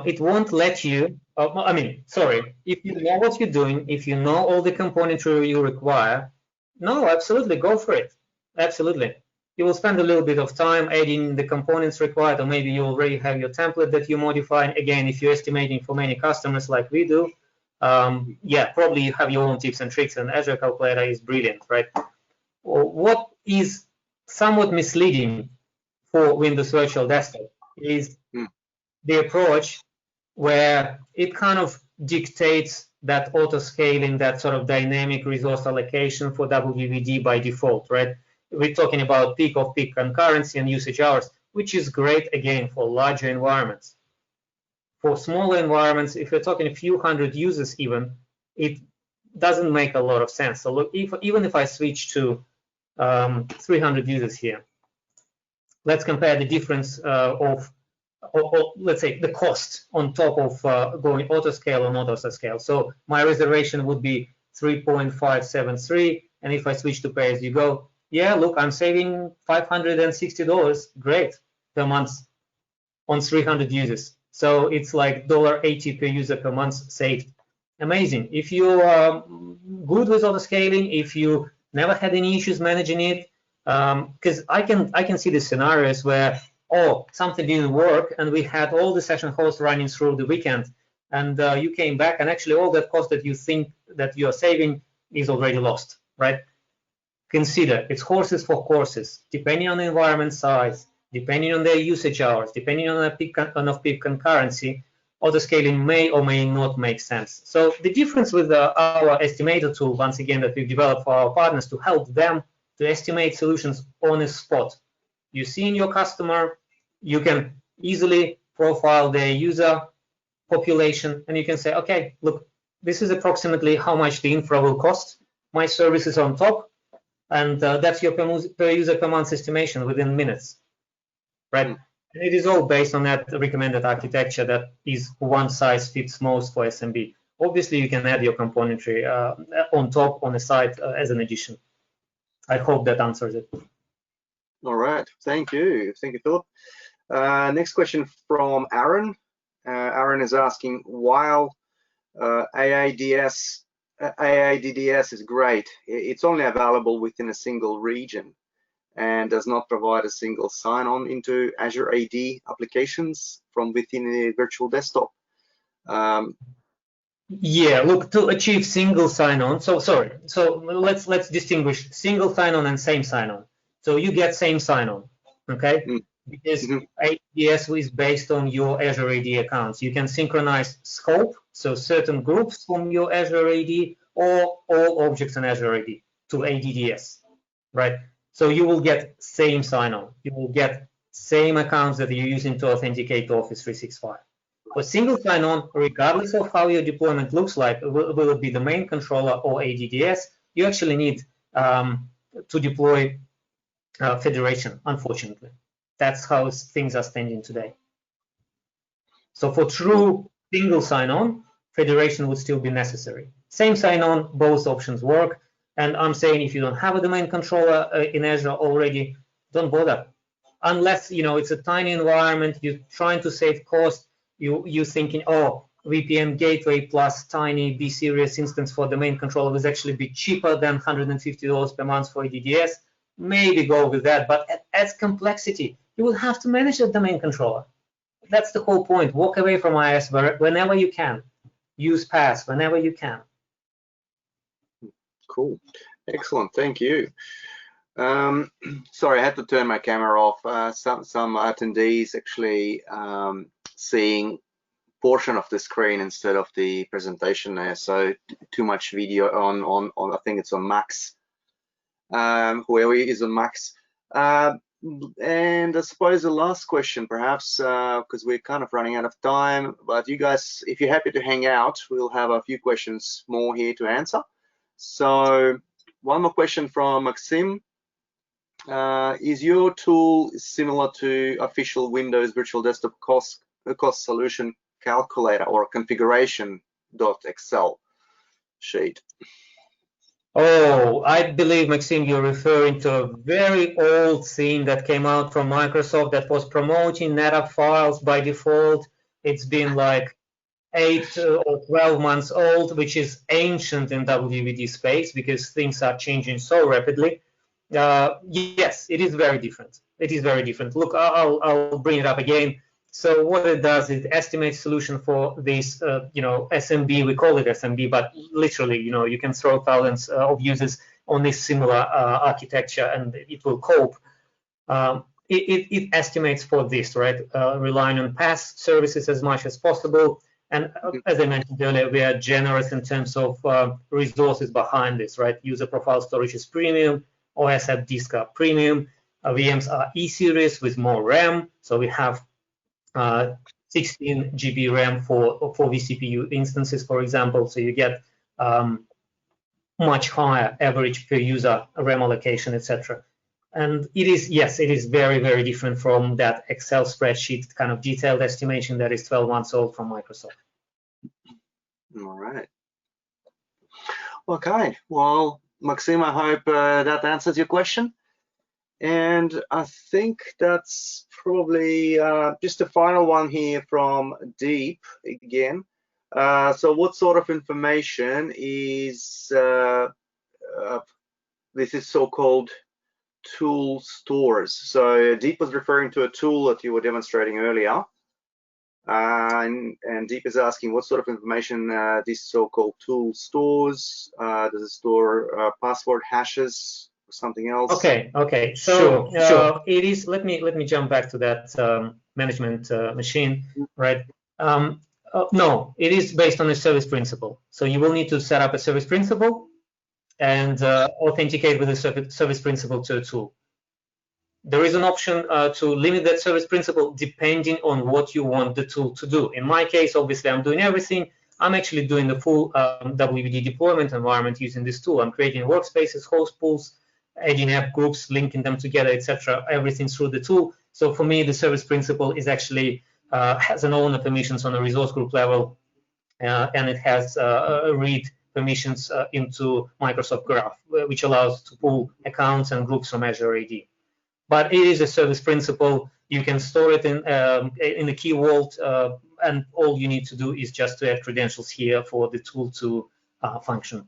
It won't let you, if you know what you're doing, if you know all the componentry you require, no, absolutely, go for it. Absolutely. You will spend a little bit of time adding the components required, or maybe you already have your template that you modify. Again, if you're estimating for many customers like we do, yeah, probably you have your own tips and tricks, and Azure Calculator is brilliant, right? What is somewhat misleading for Windows Virtual Desktop is the approach where it kind of dictates that auto-scaling, that sort of dynamic resource allocation for WVD by default, right? We're talking about peak-of-peak concurrency and usage hours, which is great, again, for larger environments. For smaller environments, if you're talking a few hundred users even, it doesn't make a lot of sense. So look, even if I switch to 300 users here, let's compare the difference of let's say the cost on top of going auto-scale or not auto-scale. So my reservation would be 3.573, and if I switch to pay-as-you-go, yeah, look, I'm saving $560, great, per month on 300 users. So it's like $1.80 per user per month saved. Amazing. If you are good with autoscaling, if you never had any issues managing it, because I can see the scenarios where, oh, something didn't work and we had all the session hosts running through the weekend, and you came back and actually all that cost that you think that you're saving is already lost, right? Consider it's horses for courses, depending on the environment size, depending on their usage hours, depending on off-peak concurrency, autoscaling may or may not make sense. So the difference with our estimator tool, once again, that we've developed for our partners to help them to estimate solutions on the spot. You see in your customer, you can easily profile their user population, and you can say, okay, look, this is approximately how much the infra will cost. My service is on top, and that's your per user per month estimation within minutes, right? And it is all based on that recommended architecture that is one size fits most for SMB. Obviously, you can add your componentry on top on the side as an addition. I hope that answers it. All right, thank you, Philip. Next question from Aaron. Aaron is asking, while AIDDS is great, it's only available within a single region and does not provide a single sign-on into Azure AD applications from within a virtual desktop. Yeah, look, to achieve single sign-on, so let's distinguish single sign-on and same sign-on. So you get same sign-on, okay? Because ADS is based on your Azure AD accounts. You can synchronize scope, so certain groups from your Azure AD or all objects in Azure AD to ADDS, right? So you will get same sign-on. You will get same accounts that you're using to authenticate to Office 365. For single sign-on, regardless of how your deployment looks like, will it be the main controller or ADDS, you actually need to deploy federation, unfortunately. That's how things are standing today. So for true single sign-on, federation would still be necessary. Same sign-on, both options work. And I'm saying if you don't have a domain controller in Azure already, don't bother. Unless, you know, it's a tiny environment, you're trying to save cost, you're thinking, oh, VPN gateway plus tiny B-series instance for domain controller will actually be cheaper than $150 per month for ADDS. Maybe go with that, but it adds complexity. You will have to manage the domain controller. That's the whole point. Walk away from IS whenever you can. Use PaaS whenever you can. Cool. Excellent. Thank you. Sorry, I had to turn my camera off. Some attendees actually seeing portion of the screen instead of the presentation there, so too much video on I think it's on max. Whoever is on max. And I suppose the last question, perhaps, because we're kind of running out of time, but you guys, if you're happy to hang out, we'll have a few questions more here to answer. So one more question from Maxim. Is your tool similar to official Windows Virtual Desktop cost solution calculator or configuration.excel sheet? Oh, I believe, Maxim, you're referring to a very old thing that came out from Microsoft that was promoting NetApp files by default. It's been like 8 or 12 months old, which is ancient in WVD space because things are changing so rapidly. Yes, it is very different. It is very different. Look, I'll bring it up again. So what it does is estimate solution for this, SMB. We call it SMB, but literally, you can throw thousands of users on this similar architecture, and it will cope. It estimates for this, right? Relying on PaaS services as much as possible. And as I mentioned earlier, we are generous in terms of resources behind this, right? User profile storage is premium, OS at disk are premium, VMs are E-series with more RAM. So we have 16 GB RAM for vCPU instances, for example. So you get much higher average per user RAM allocation, etc. And it is, yes, it is very, very different from that Excel spreadsheet kind of detailed estimation that is 12 months old from Microsoft. All right. Okay. Well, Maxim, I hope that answers your question. And I think that's probably just a final one here from Deep again. So what sort of information is this is so-called tool stores? So Deep was referring to a tool that you were demonstrating earlier. And Deep is asking what sort of information this so-called tool stores. Does it store password hashes or something else? Okay. So sure. It is. Let me jump back to that management machine, right? No, it is based on a service principal. So you will need to set up a service principal and authenticate with the service principal to a tool. There is an option to limit that service principal depending on what you want the tool to do. In my case, obviously, I'm doing everything. I'm actually doing the full WVD deployment environment using this tool. I'm creating workspaces, host pools, adding app groups, linking them together, etc. Everything through the tool. So for me, the service principal is actually has an owner permissions on a resource group level, and it has read permissions into Microsoft Graph, which allows to pull accounts and groups from Azure AD. But it is a service principal. You can store it in the key vault, and all you need to do is just to add credentials here for the tool to function.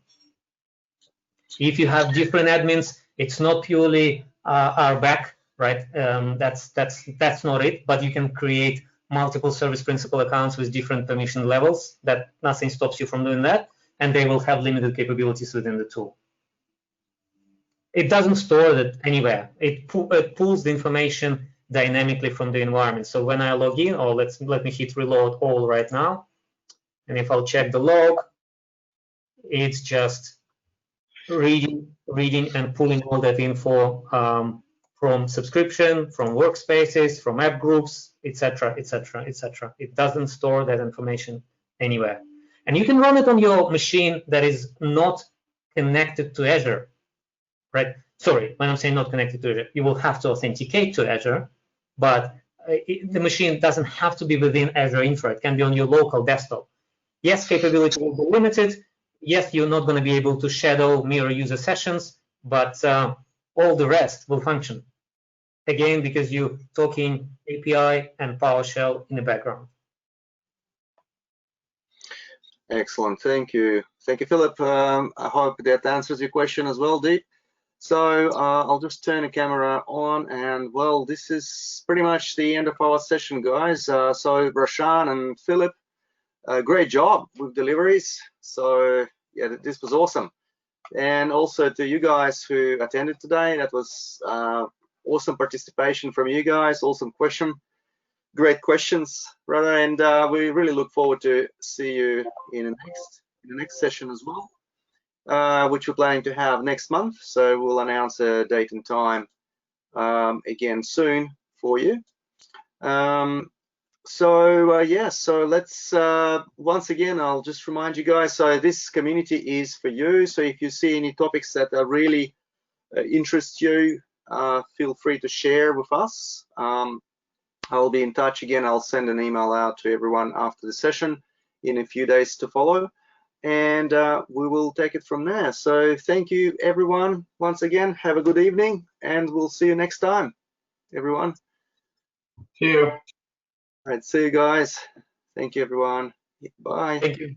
If you have different admins, it's not purely RBAC, right? That's not it. But you can create multiple service principal accounts with different permission levels. That nothing stops you from doing that, and they will have limited capabilities within the tool. It doesn't store that anywhere. It pulls the information dynamically from the environment. So when I log in, or let me hit reload all right now, and if I'll check the log, it's just reading and pulling all that info from subscription, from workspaces, from app groups, etc., etc., etc. It doesn't store that information anywhere. And you can run it on your machine that is not connected to Azure. Right? Sorry, when I'm saying not connected to Azure, you will have to authenticate to Azure, but the machine doesn't have to be within Azure Infra. It can be on your local desktop. Yes, capability will be limited. Yes, you're not going to be able to shadow mirror user sessions, but all the rest will function. Again, because you're talking API and PowerShell in the background. Excellent, thank you. Thank you, Philip. I hope that answers your question as well, Deep. So I'll just turn the camera on, and well, this is pretty much the end of our session, guys. So Roshan and Philip, great job with deliveries. So yeah, this was awesome. And also to you guys who attended today, that was awesome participation from you guys, awesome question, great questions, brother. And we really look forward to see you in the next session as well. Which we're planning to have next month. So we'll announce a date and time again soon for you. Yeah, so let's once again, I'll just remind you guys, so this community is for you. So if you see any topics that are really interest you, feel free to share with us. I'll be in touch again. I'll send an email out to everyone after the session in a few days to follow. And we will take it from there. So thank you, everyone. Once again, have a good evening, and we'll see you next time, everyone. See you. All right, see you guys. Thank you, everyone. Bye. Thank you.